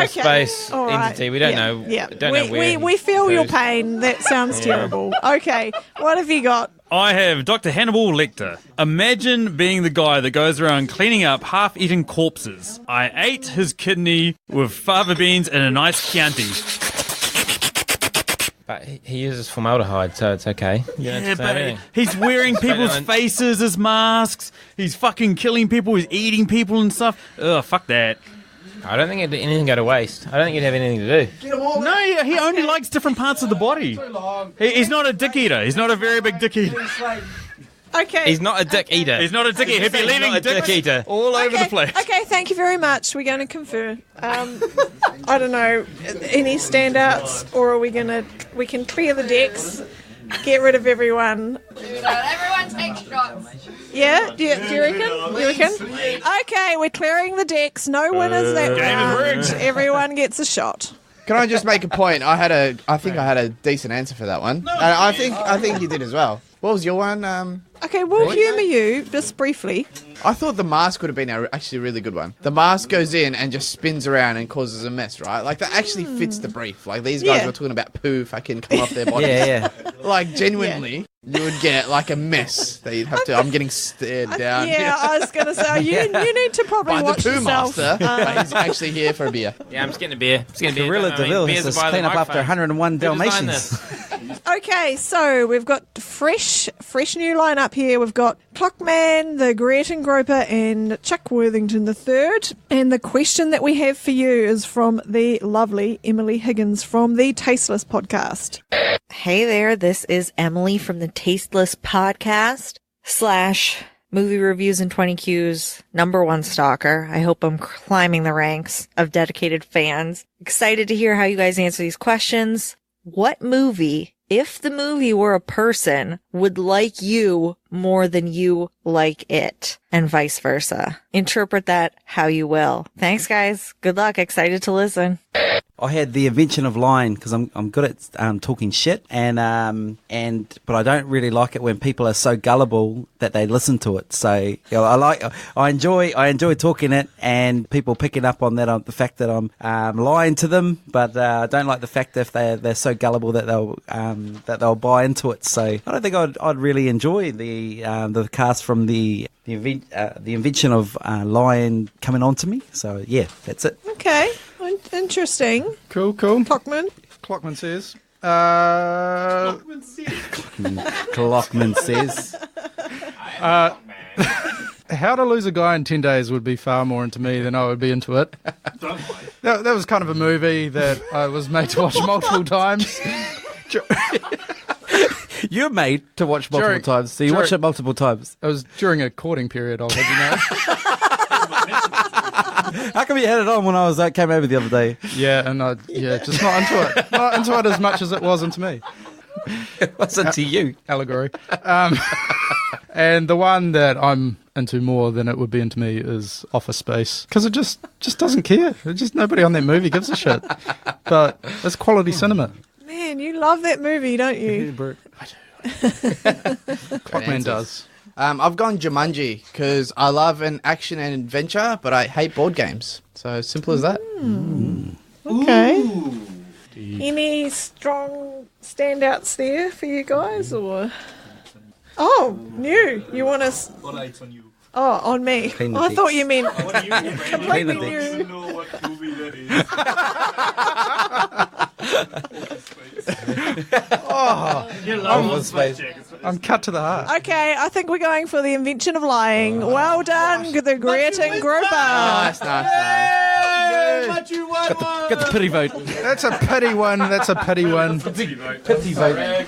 I: space entity. We don't know.
C: Yeah.
I: Don't know where.
C: We feel your pain. That sounds terrible. Okay, what have you got?
B: I have Dr. Hannibal Lecter. Imagine being the guy that goes around cleaning up half-eaten corpses. I ate his kidney with fava beans and a nice Chianti.
I: But he uses formaldehyde, so it's okay.
B: Yeah, but he's wearing people's faces as masks. He's fucking killing people. He's eating people and stuff. Ugh, fuck that.
I: I don't think anything go to waste. I don't think he'd have anything to do.
B: No, he only likes different parts of the body. He's not a dick eater. He's not a very big dick eater.
C: Okay.
I: He's not a dick eater.
B: He's not a dick eater. He'd be leaving
I: dick eater
B: all over the place.
C: Okay, thank you very much. We're going to confer. I don't know, any standouts, or are we can clear the decks, get rid of everyone.
S: Everyone take shots.
C: Yeah? Do you reckon? You reckon? Okay, we're clearing the decks. No winners that round. Everyone gets a shot.
J: Can I just make a point? I think I had a decent answer for that one. And I think you did as well. What was your one?
C: Okay, we'll humour you just briefly.
J: I thought the mask would have been actually a really good one. The mask goes in and just spins around and causes a mess, right? Like, that actually fits the brief. Like, these guys were talking about poo fucking come off their bodies.
E: Yeah.
J: Like, genuinely, you would get, like, a mess that you'd have to... I'm getting stared down.
C: Yeah, I was going to say, you need to probably
J: By
C: watch
J: the poo
C: yourself.
J: master, but he's actually here for a beer.
I: Yeah, I'm just getting a beer.
E: Gorilla DeVille has to clean up after 101 Dalmatians.
C: Okay, so we've got fresh new lineup here. We've got Clockman, the Greaton Groper, and Chuck Worthington III. And the question that we have for you is from the lovely Emily Higgins from the Tasteless podcast.
T: Hey there, this is Emily from the Tasteless podcast / movie reviews in 20 Qs #1 stalker. I hope I'm climbing the ranks of dedicated fans. Excited to hear how you guys answer these questions. What movie, if the movie were a person, would like you more than you like it? And vice versa. Interpret that how you will. Thanks, guys. Good luck. Excited to listen.
E: I had the invention of lying because I'm good at talking shit, but I don't really like it when people are so gullible that they listen to it. So you know, I enjoy talking it and people picking up on that, the fact that I'm lying to them, but I don't like the fact that if they're so gullible that they'll buy into it. So I don't think I'd really enjoy the cast from the invention of lying coming on to me. So yeah, that's it.
C: Okay, interesting.
G: Cool.
C: Clockman
G: says.
E: Clockman says.
G: How to Lose a Guy in 10 Days would be far more into me than I would be into it. That was kind of a movie that I was made to watch multiple times.
E: You're made to watch multiple times, so you watch it multiple times.
G: It was during a courting period, I'll have you know.
E: How come you had it on when I came over the other day?
G: Yeah, and just not into it. Not into it as much as it was into me.
E: It wasn't to you.
G: Allegory. And the one that I'm into more than it would be into me is Office Space. Because it just doesn't care. Nobody on that movie gives a shit. But it's quality cinema.
C: Man, you love that movie, don't you?
G: I do. Clockman does.
J: I've gone Jumanji because I love an action and adventure, but I hate board games. So simple as that.
C: Okay. Any strong standouts there for you guys, or? Oh, new. You want us?
A: What age on you?
C: Oh, on me.
E: Clean the
C: I thought
E: decks.
C: you meant
E: Clean
C: completely
E: the
C: new.
A: know what movie that is.
G: I'm cut to the heart.
C: Okay, I think we're going for the invention of lying. Well done, the Gretchen Grouper.
J: Nice.
B: Got the pity vote.
G: That's a pity one. That's a pity one.
B: Pity vote.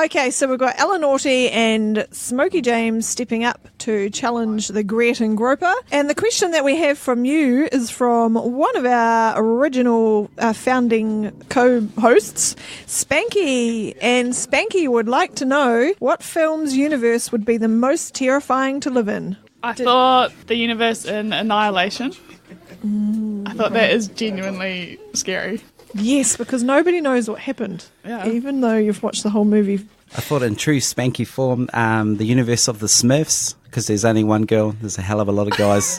C: Okay, so we've got Ella Naughty and Smokey James stepping up to challenge the Gretchen Groper. And the question that we have from you is from one of our original founding co-hosts, Spanky. And Spanky would like to know what film's universe would be the most terrifying to live in.
F: I thought the universe in Annihilation. I thought that is genuinely scary.
C: Yes, because nobody knows what happened, even though you've watched the whole movie.
E: I thought in true Spanky form, the universe of the Smurfs, because there's only one girl, there's a hell of a lot of guys.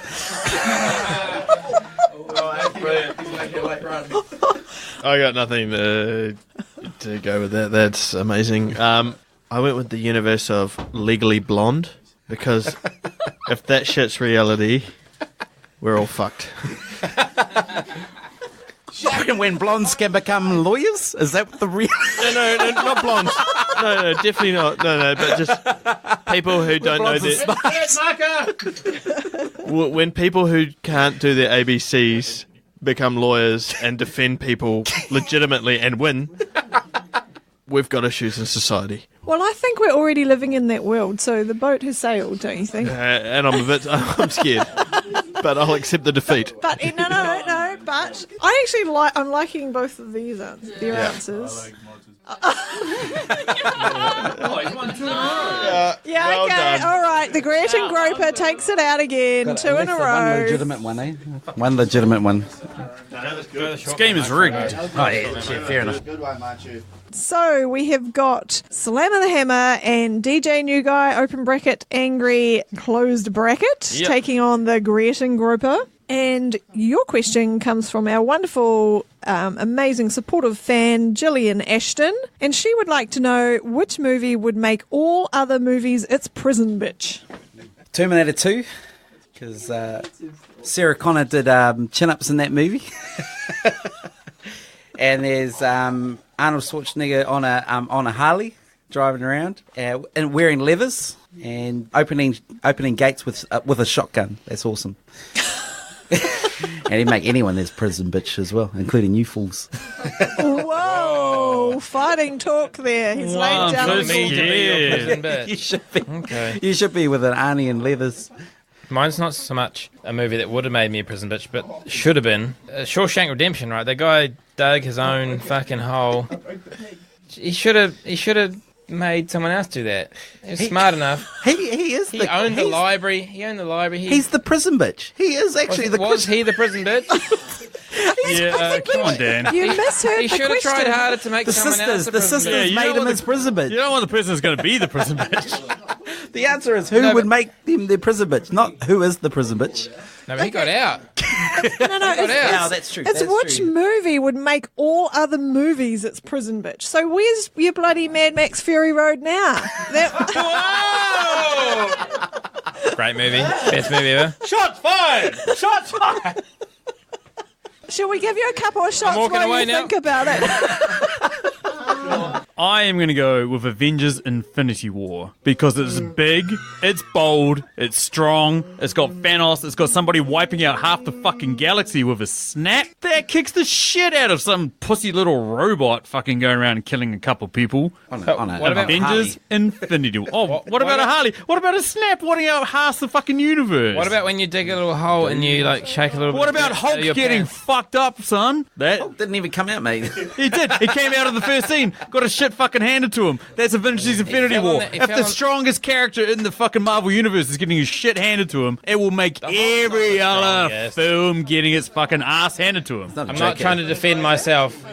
D: I got nothing to go with that. That's amazing. I went with the universe of Legally Blonde, because if that shit's reality, we're all fucked.
E: When blondes can become lawyers? Is that the real...
D: No, not blondes. No, definitely not. No, but just people who don't know their... When people who can't do their ABCs become lawyers and defend people legitimately and win, we've got issues in society.
C: Well, I think we're already living in that world, so the boat has sailed, don't you think?
D: And I'm scared, but I'll accept the defeat.
C: But no. But I actually I'm liking both of these answers. Answers.
D: Well
C: okay,
D: done.
C: all right. The Gretchen Groper takes it out again, two in a
E: One
C: row.
E: legitimate one, eh? One legitimate one.
B: This game is rigged.
E: Oh, yeah, fair enough.
J: Good one, Machu.
C: So we have got Slammer the Hammer and DJ New Guy, open bracket, angry, closed bracket, taking on the Gretchen Groper. And your question comes from our wonderful, amazing, supportive fan, Gillian Ashton. And she would like to know which movie would make all other movies its prison bitch.
E: Terminator 2, because Sarah Connor did chin-ups in that movie. And there's Arnold Schwarzenegger on a Harley driving around and wearing leathers and opening gates with a shotgun. That's awesome. And he'd make anyone his prison bitch as well, including you fools.
C: Whoa, fighting talk there. He's laid down.
E: You should be. Okay. You should be with an Arnie and leathers.
I: Mine's not so much a movie that would have made me a prison bitch, but should have been. Shawshank Redemption, right? The guy dug his own fucking hole. He should have made someone else do that. He was smart enough.
E: He
I: owned the library. He owned the library.
E: He's the prison bitch. He is actually
I: Was he the prison bitch?
B: Come on, Dan.
C: You misheard
I: He
C: the
I: should have tried
C: question.
I: harder to make someone else a
E: The
I: prison
E: sisters
I: bitch.
E: made him his prison bitch.
B: You don't want the person who's going to be the prison bitch.
E: The answer is who would make him the prison bitch, not who is the prison bitch.
I: No, but he got out.
C: No,
E: that's true.
C: It's which movie would make all other movies its prison bitch. So where's your bloody Mad Max Fury Road now?
I: Great movie. Best movie ever.
B: Shots fired! Shots fired!
C: Shall we give you a couple of shots
I: walking
C: while
I: away
C: you
I: now.
C: think about it?
B: I am going to go with Avengers Infinity War because it's big, it's bold, it's strong, it's got Thanos, it's got somebody wiping out half the fucking galaxy with a snap. That kicks the shit out of some pussy little robot fucking going around and killing a couple people.
E: What about
B: Avengers Infinity War. Oh, what about a Harley? What about a snap wiping out half the fucking universe?
I: What about when you dig a little hole and you like shake a little bit?
B: What about Hulk getting fucked up, son? That
E: didn't even come out, mate.
B: He did. He came out of the first scene, got a shit fucking handed to him. That's Avengers Infinity War. If the strongest character in the fucking Marvel universe is getting his shit handed to him, it will make every other film getting its fucking ass handed to him.
I: I'm not trying to defend myself.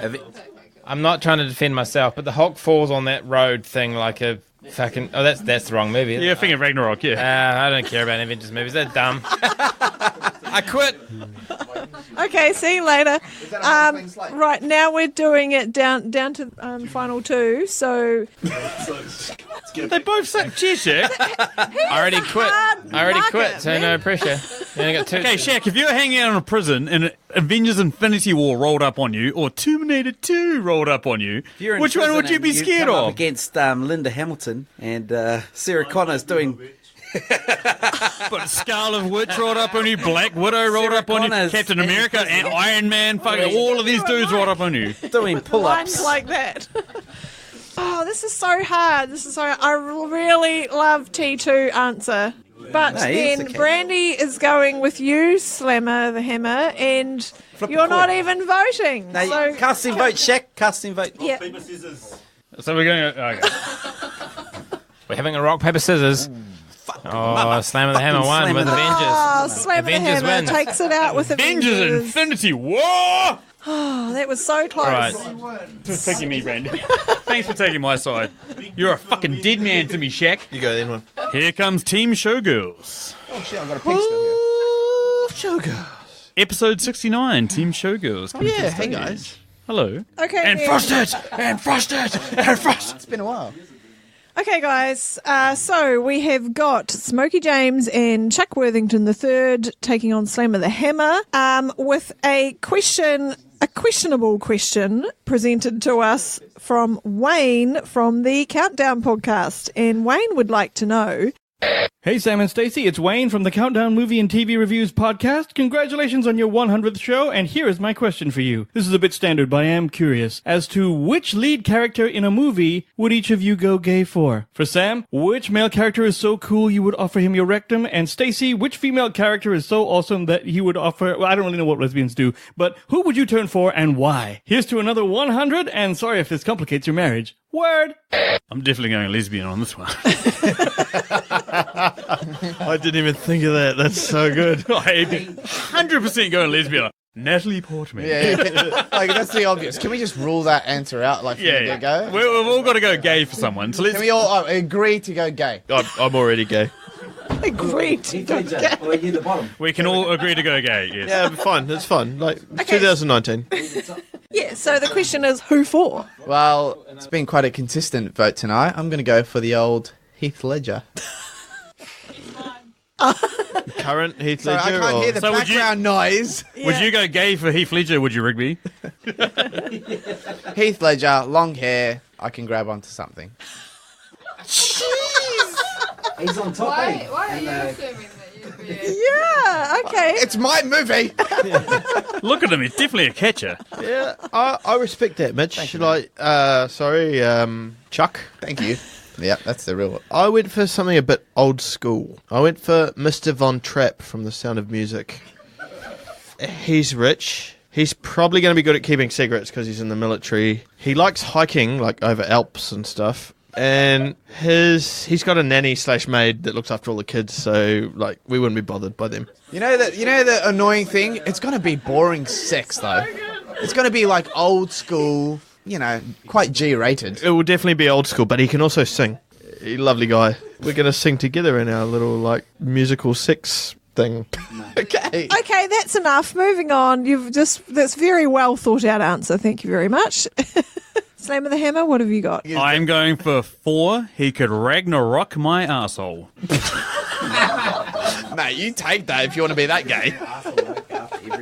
I: I'm not trying to defend myself, but the Hulk falls on that road thing like a fucking... Oh, that's the wrong movie.
B: Yeah, Thing of Ragnarok, yeah.
I: I don't care about Avengers movies. They're dumb. I quit.
C: Okay, see you later. Right, now we're doing it down to final two. So
B: They both say, cheers, Shaq.
I: I already quit, so no pressure. You only got two.
B: Okay, Shaq, if you're hanging out in a prison and Avengers Infinity War rolled up on you, or Terminator 2 rolled up on you,
E: You're in
B: which one
E: prison
B: would you
E: and
B: be scared
E: come up
B: of?
E: against Linda Hamilton and Sarah Connor's doing.
B: But Scarlet Witch rolled up on you, Black Widow rolled up on you,
E: Connor's
B: Captain America and Iron Man, fucking all of these dudes rolled up on you.
E: Doing
C: Lines
E: pull-ups.
C: like that. Oh, this is so hard. I really love T2 answer. But
E: No,
C: then
E: it's okay.
C: Brandy is going with you, Slammer the Hammer, and you're not even voting.
E: No,
C: So
E: casting vote, Shaq. Casting vote.
C: yeah.
B: So we're going to... Okay.
I: We're having a rock, paper, scissors. Slam of the Hammer won with Avengers.
C: Oh, Slammer the
I: Avengers
C: Hammer
I: wins.
C: takes it out with
B: Avengers
C: Avengers.
B: Infinity War!
C: Oh, that was so close.
B: Right. Thanks for taking me, Brandy. Thanks for taking my side. You're a fucking dead man to me, Shaq.
D: You go then one.
B: Here comes Team Showgirls.
J: Oh shit, I've got a pig still here.
D: Showgirls.
B: Episode 69, Team Showgirls.
D: Oh, yeah, hey guys.
B: Hello.
C: Okay.
B: And
C: then.
B: Frosted! And Frosted! And Frosted!
J: It's been a while.
C: Okay, guys. So we have got Smokey James and Chuck Worthington III taking on Slammer the Hammer with a questionable question presented to us from Wayne from the Countdown podcast. And Wayne would like to know...
U: Hey, Sam and Stacey, it's Wayne from the Countdown Movie and TV Reviews podcast. Congratulations on your 100th show, and here is my question for you. This is a bit standard, but I am curious as to which lead character in a movie would each of you go gay for? For Sam, which male character is so cool you would offer him your rectum? And Stacey, which female character is so awesome that he would offer... Well, I don't really know what lesbians do, but who would you turn for and why? Here's to another 100, and sorry if this complicates your marriage. Word!
B: I'm definitely going lesbian on this one.
D: I didn't even think of that. That's so good.
B: I'm 100% going lesbian. Natalie Portman.
J: Yeah. Like, that's the obvious. Can we just rule that answer out, like, from the get-go?
B: We've all got to go gay for someone. So let's...
J: Can we all agree to go gay?
D: I'm already gay.
C: Agreed to go gay.
B: We can all agree to go gay, yes.
D: Yeah, fine. It's fun. Like, 2019.
C: Yeah, so the question is, who for?
J: Well, it's been quite a consistent vote tonight. I'm going to go for the old Heath Ledger.
D: Current Heath
J: Sorry,
D: Ledger?
J: I can't hear the background noise.
B: Would you go gay for Heath Ledger, would you, Rigby?
J: Heath Ledger, long hair. I can grab onto something.
E: He's on top.
S: Why are you assuming that you'd be
C: Yeah, okay.
J: It's my movie.
B: Look at him, he's definitely a catcher.
D: Yeah, I respect that, Mitch. Chuck.
J: Thank you. Yeah, that's the real one.
D: I went for something a bit old school. I went for Mr. Von Trapp from The Sound of Music. He's rich. He's probably going to be good at keeping secrets because he's in the military. He likes hiking, like over Alps and stuff. And he's got a nanny/maid that looks after all the kids, so like we wouldn't be bothered by them.
J: You know the annoying thing? It's going to be boring sex, though. It's going to be like old school, quite G-rated.
D: It will definitely be old school, but he can also sing. Lovely guy. We're going to sing together in our little like musical sex thing.
J: Okay.
C: Okay, that's enough. Moving on. That's very well thought out answer. Thank you very much. Slammer the Hammer, what have you got?
B: I'm going for 4. He could Ragnarok my arsehole.
J: Mate, you take that if you want to be that gay.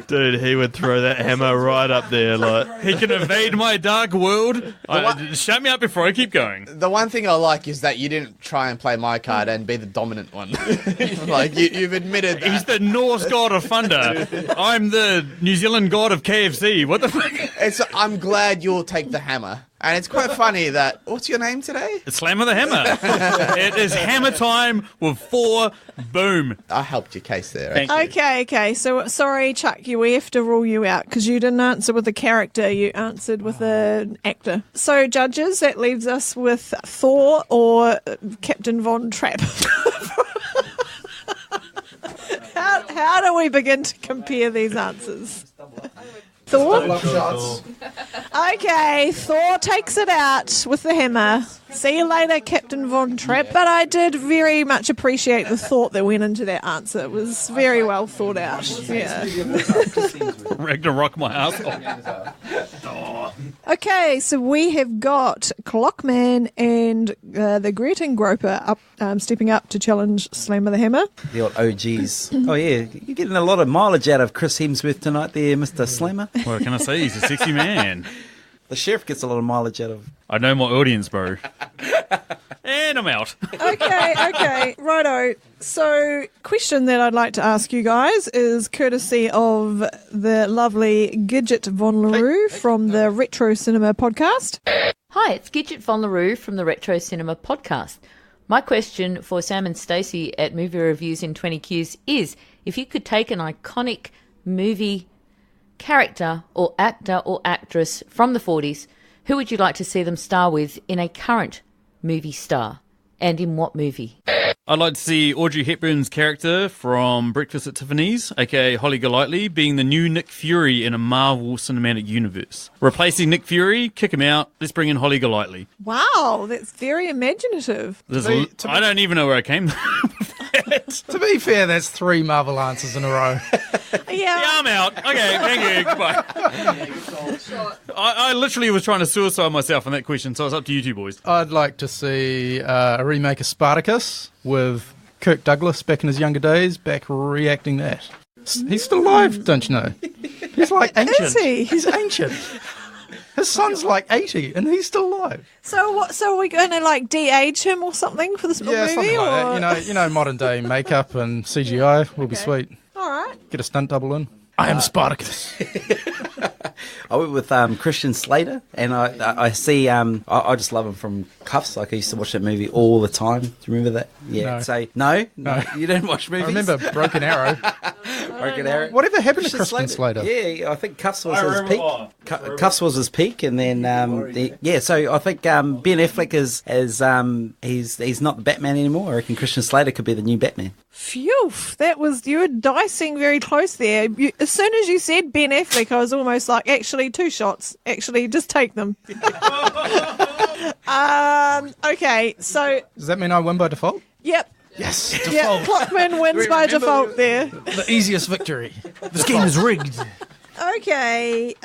D: Dude, he would throw that hammer right up there. Like
B: he can invade my dark world. Shut me up before I keep going.
J: The one thing I like is that you didn't try and play my card and be the dominant one. Like, you've admitted that.
B: He's the Norse god of thunder. I'm the New Zealand god of KFC. What the fuck?
J: I'm glad you'll take the hammer. And it's quite funny that... What's your name today?
B: It's Slammer the Hammer. It is hammer time with 4. Boom.
J: I helped your case there.
C: Okay. So, sorry, Chuck, we have to rule you out because you didn't answer with a character. You answered with an actor. So, judges, that leaves us with Thor or Captain Von Trapp. How do we begin to compare these answers? Thor? Okay, Thor takes it out with the hammer. See you later, Captain Von Trapp. But I did very much appreciate the thought that went into that answer. It was very well thought out. Yeah.
B: Ragnarok my asshole.
C: Okay, so we have got Clockman and the Greeting Groper up, stepping up to challenge Slammer the Hammer.
E: The old OGs. Oh, yeah. You're getting a lot of mileage out of Chris Hemsworth tonight there, Mr. Slammer.
B: What can I say? He's a sexy man.
E: The sheriff gets a lot of mileage out of...
B: I know my audience, bro. And I'm out.
C: Okay, righto. So, question that I'd like to ask you guys is courtesy of the lovely Gidget Von LaRue from the Retro Cinema podcast.
K: Hi, it's Gidget Von LaRue from the Retro Cinema podcast. My question for Sam and Stacey at Movie Reviews in 20 Qs is, if you could take an iconic movie character or actor or actress from the 40s, who would you like to see them star with in a current movie star, and in what movie?
B: I'd like to see Audrey Hepburn's character from Breakfast at Tiffany's, aka Holly Golightly, being the new Nick Fury in a Marvel Cinematic Universe. Replacing Nick Fury, kick him out, let's bring in Holly Golightly.
C: Wow, that's very imaginative.
B: I don't even know where I came from.
G: To be fair, that's 3 Marvel answers in a row.
C: Yeah,
B: I'm out. Okay, thank you. Goodbye. I literally was trying to suicide myself on that question, so it's up to you two boys.
G: I'd like to see a remake of Spartacus with Kirk Douglas back in his younger days, back reacting that. He's still alive, don't you know? He's like ancient.
C: Is he?
G: He's ancient. His son's like 80 and he's still alive.
C: So what? So are we going to like de-age him or something for this movie?
G: Yeah, something
C: or?
G: like that. You know, modern day makeup and CGI will be sweet.
C: All right.
G: Get a stunt double in. I am Spartacus.
E: I went with Christian Slater, and I see, I just love him from Cuffs. Like, I used to watch that movie all the time. Do you remember that? Yeah.
G: No.
E: So, no, you don't watch movies?
G: I remember Broken Arrow.
E: Broken Arrow.
G: Whatever happened to Christian Slater?
E: Yeah, I think Cuffs was his peak. Cuffs was his peak, and then, so I think Ben Affleck is he's not the Batman anymore. I reckon Christian Slater could be the new Batman.
C: Phew, you were dicing very close there. As soon as you said Ben Affleck, I was almost like, actually, 2 shots. Actually, just take them. Okay, so...
G: Does that mean I win by default?
C: Yep.
G: Yes,
C: Yep,
G: default.
C: Clockman wins by default there.
G: The easiest victory. This game is rigged.
C: Okay,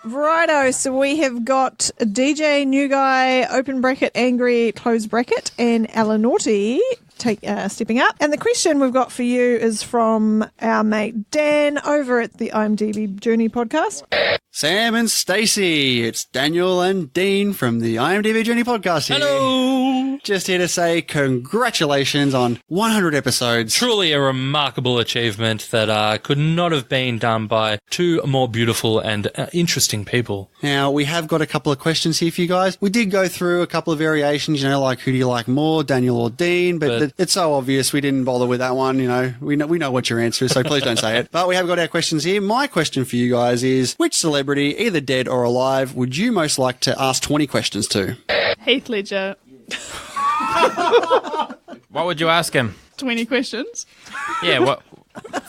C: righto. So we have got DJ New Guy, open bracket, Angry, close bracket, and Alan Naughty stepping up. And the question we've got for you is from our mate Dan over at the IMDB Journey podcast.
V: Sam and Stacey, it's Daniel and Dean from the IMDB Journey podcast here.
Q: Hello!
V: Just here to say congratulations on 100 episodes.
Q: Truly a remarkable achievement that could not have been done by 2 more beautiful and interesting people.
V: Now, we have got a couple of questions here for you guys. We did go through a couple of variations, like who do you like more, Daniel or Dean, but it's so obvious we didn't bother with that one, We know what your answer is, so please don't say it. But we have got our questions here. My question for you guys is, which celebrity, either dead or alive, would you most like to ask 20 questions to?
F: Heath Ledger.
I: What would you ask him?
F: 20 questions.
I: Yeah, what?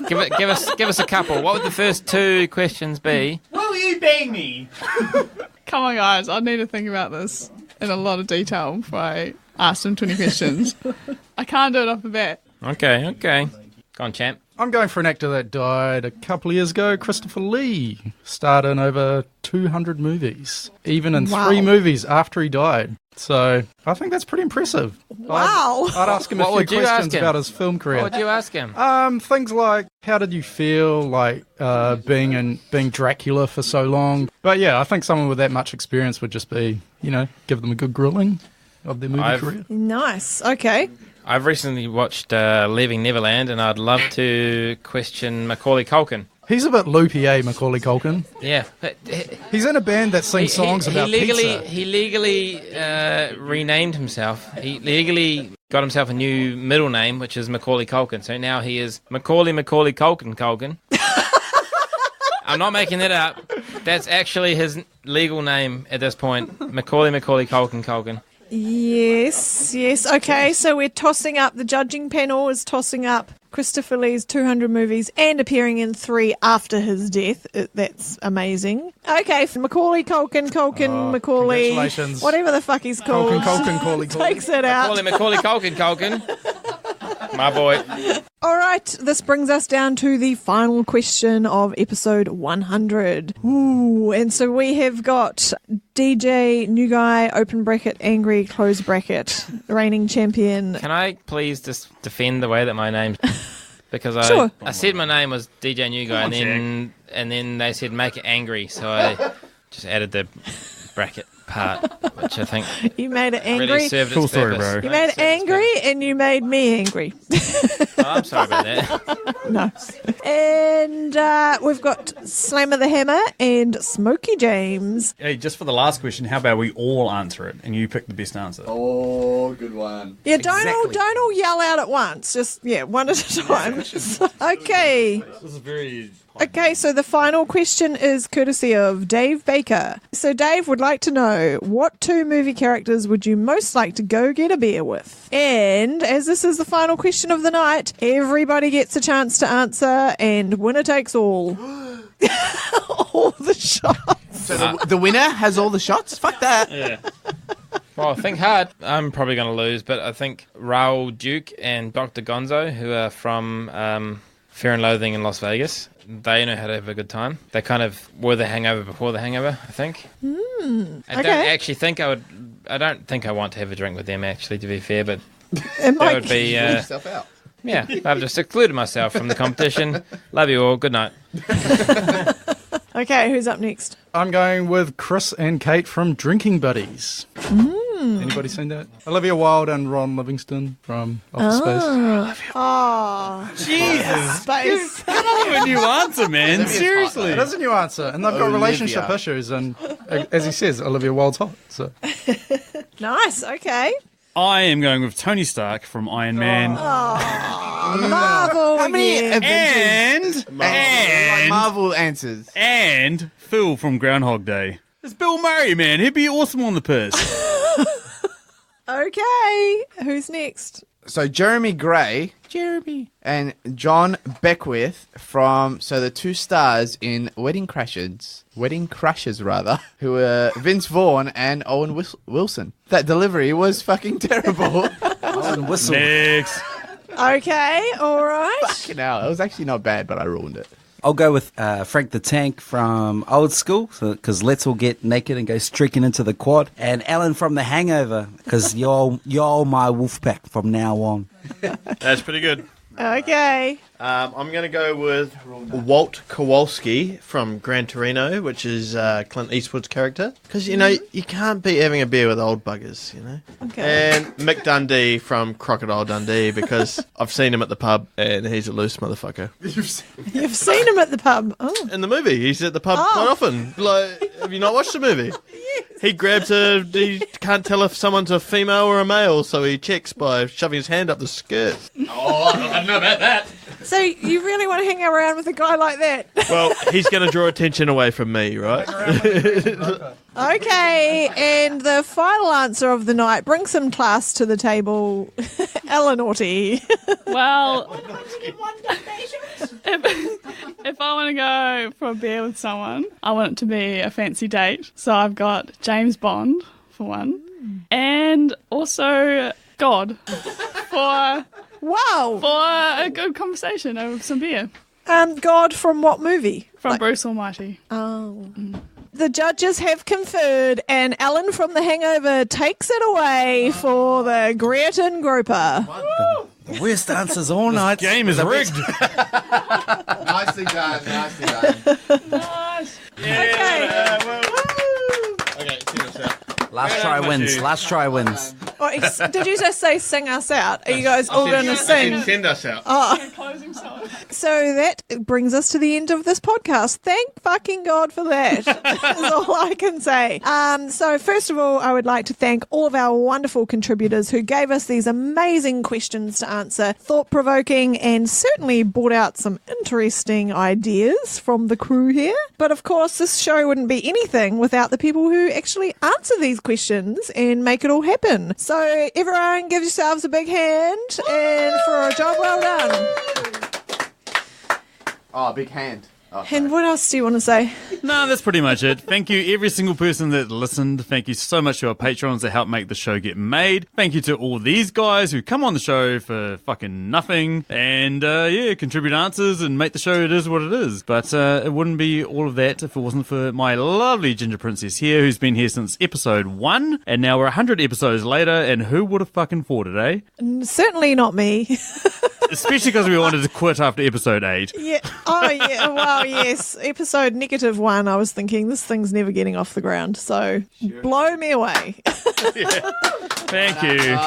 I: Give us a couple. What would the first 2 questions be?
A: Will you bang me?
F: Come on, guys. I need to think about this in a lot of detail before I ask him 20 questions. I can't do it off the bat.
I: Okay. Go on, champ.
G: I'm going for an actor that died a couple of years ago, Christopher Lee. Starred in over 200 movies, even in 3 movies after he died. So I think that's pretty impressive.
C: Wow.
G: I'd ask him a few questions about his film career.
I: What would you ask him?
G: Things like, how did you feel like being Dracula for so long? But yeah, I think someone with that much experience would just be, give them a good grilling of their movie career.
C: Nice. Okay.
I: I've recently watched Leaving Neverland, and I'd love to question Macaulay Culkin.
G: He's a bit loopy, Macaulay Culkin?
I: Yeah.
G: He's in a band that sings songs about pizza.
I: He legally renamed himself. He legally got himself a new middle name, which is Macaulay Culkin. So now he is Macaulay Culkin. I'm not making that up. That's actually his legal name at this point. Macaulay Culkin.
C: Yes. Okay, so we're tossing up, the judging panel is tossing up Christopher Lee's 200 movies and appearing in 3 after his death. That's amazing. Okay, for Macaulay Culkin, Macaulay,
G: congratulations.
C: whatever the fuck he's called.
G: Culkin.
C: Takes it out.
I: Macaulay Culkin. My boy.
C: All right, this brings us down to the final question of episode 100. Ooh, and so we have got DJ, new guy, open bracket, angry, close bracket, reigning champion.
I: Can I please just defend the way that my name... Because
C: Sure.
I: I said my name was DJ New Guy, and then they said make it angry, so I just added the bracket part, which I think
C: You made it angry.
I: really served its purpose.
C: You made it angry and you made me angry.
I: Oh, I'm sorry about that.
C: No. And we've got Slammer the Hammer and Smokey James.
B: Hey, just for the last question, how about we all answer it and you pick the best answer?
J: Oh, good one.
C: Yeah, don't all yell out at once. Just one at a time. Okay.
B: This is very...
C: Okay, so the final question is courtesy of Dave Baker. So Dave would like to know, what 2 movie characters would you most like to go get a beer with? And as this is the final question of the night, everybody gets a chance to answer, and winner takes all. All the shots.
J: So the winner has all the shots? Fuck that.
I: Yeah. Well, think hard. I'm probably going to lose, but I think Raoul Duke and Dr. Gonzo, who are from Fear and Loathing in Las Vegas, they know how to have a good time. They kind of were the hangover before the hangover, I think. I don't actually think I would... I don't think I want to have a drink with them, actually, to be fair, but that would be...
J: yourself out.
I: Yeah, I've just excluded myself from the competition. Love you all. Good night.
C: Okay, who's up next?
G: I'm going with Chris and Kate from Drinking Buddies. Anybody seen that? Olivia Wilde and Ron Livingston from Office Space.
C: Oh,
B: Jesus.
C: Space.
B: Come on with a new answer, man. Seriously.
G: It is a new answer, and they've got
J: Olivia.
G: relationship issues, and as he says, Olivia Wilde's hot. So
C: Nice, okay.
B: I am going with Tony Stark from Iron Man.
C: Marvel.
J: How many Avengers?
B: And
J: Marvel answers.
B: And Phil from Groundhog Day. It's Bill Murray, man. He'd be awesome on the piss.
C: Okay, who's next?
J: So Jeremy Gray. And John Beckwith from the 2 stars in Wedding Crashers, who were Vince Vaughn and Owen Wilson. That delivery was fucking terrible.
E: Owen Whistle.
B: Next.
C: Okay, all right.
J: Fucking hell, it was actually not bad, but I ruined it.
E: I'll go with Frank the Tank from Old School, because let's all get naked and go streaking into the quad. And Alan from The Hangover, because you're my wolf pack from now on.
D: That's pretty good.
C: Okay.
D: I'm going to go with Walt Kowalski from Gran Torino, which is Clint Eastwood's character. Because, you can't beat having a beer with old buggers,
C: Okay.
D: And Mick Dundee from Crocodile Dundee, because I've seen him at the pub and he's a loose motherfucker.
C: You've seen him at the pub. Oh.
D: In the movie, he's at the pub quite often. Like, have you not watched the movie?
C: Yes.
D: He grabs he can't tell if someone's a female or a male, so he checks by shoving his hand up the skirt.
A: Oh, I don't know about that.
C: So you really want to hang around with a guy like that?
D: Well, he's going to draw attention away from me, right?
C: Okay, and the final answer of the night, bring some class to the table, Ellen Orty.
F: Well, if I want to go for a beer with someone, I want it to be a fancy date. So I've got James Bond for one, and also God for a good conversation over some beer.
C: God from what movie?
F: From Bruce Almighty.
C: Oh. The judges have conferred, and Alan from The Hangover takes it away for the Greaton Groper.
E: The worst answers all night.
B: This game is rigged.
J: Nicely done.
F: Nice.
D: Okay, sing us out.
E: Last try wins.
C: Oh, did you just say sing us out? Are you guys all going to sing?
D: Send us out.
C: Oh.
F: Closing song.
C: So that brings us to the end of this podcast. Thank fucking God for that. That's all I can say. So first of all, I would like to thank all of our wonderful contributors who gave us these amazing questions to answer, thought-provoking, and certainly brought out some interesting ideas from the crew here. But of course, this show wouldn't be anything without the people who actually answer these questions and make it all happen. So everyone give yourselves a big hand and for a job well done.
J: Oh, big hand.
C: And what else do you want to say?
B: No, that's pretty much it. Thank you, every single person that listened. Thank you so much to our patrons that help make the show get made. Thank you to all these guys who come on the show for fucking nothing and, contribute answers and make the show it is what it is. But it wouldn't be all of that if it wasn't for my lovely ginger princess here, who's been here since episode 1, and now we're 100 episodes later, and who would have fucking thought it, eh?
C: Certainly not me.
B: Especially because we wanted to quit after episode 8.
C: Yeah. Oh, yeah. Well, yes. Episode -1, I was thinking this thing's never getting off the ground. So blow me away.
B: Thank you.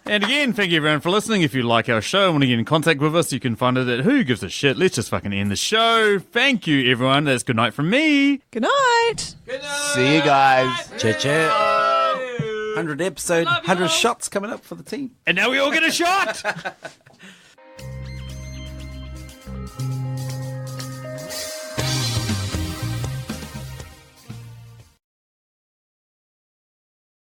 B: And again, thank you everyone for listening. If you like our show and want to get in contact with us, you can find it at Who Gives a Shit. Let's just fucking end the show. Thank you, everyone. That's good night from me.
C: Good night.
J: See you guys.
E: Chit. 100 episode, 100 shots coming up for the team.
B: And now we all get a shot.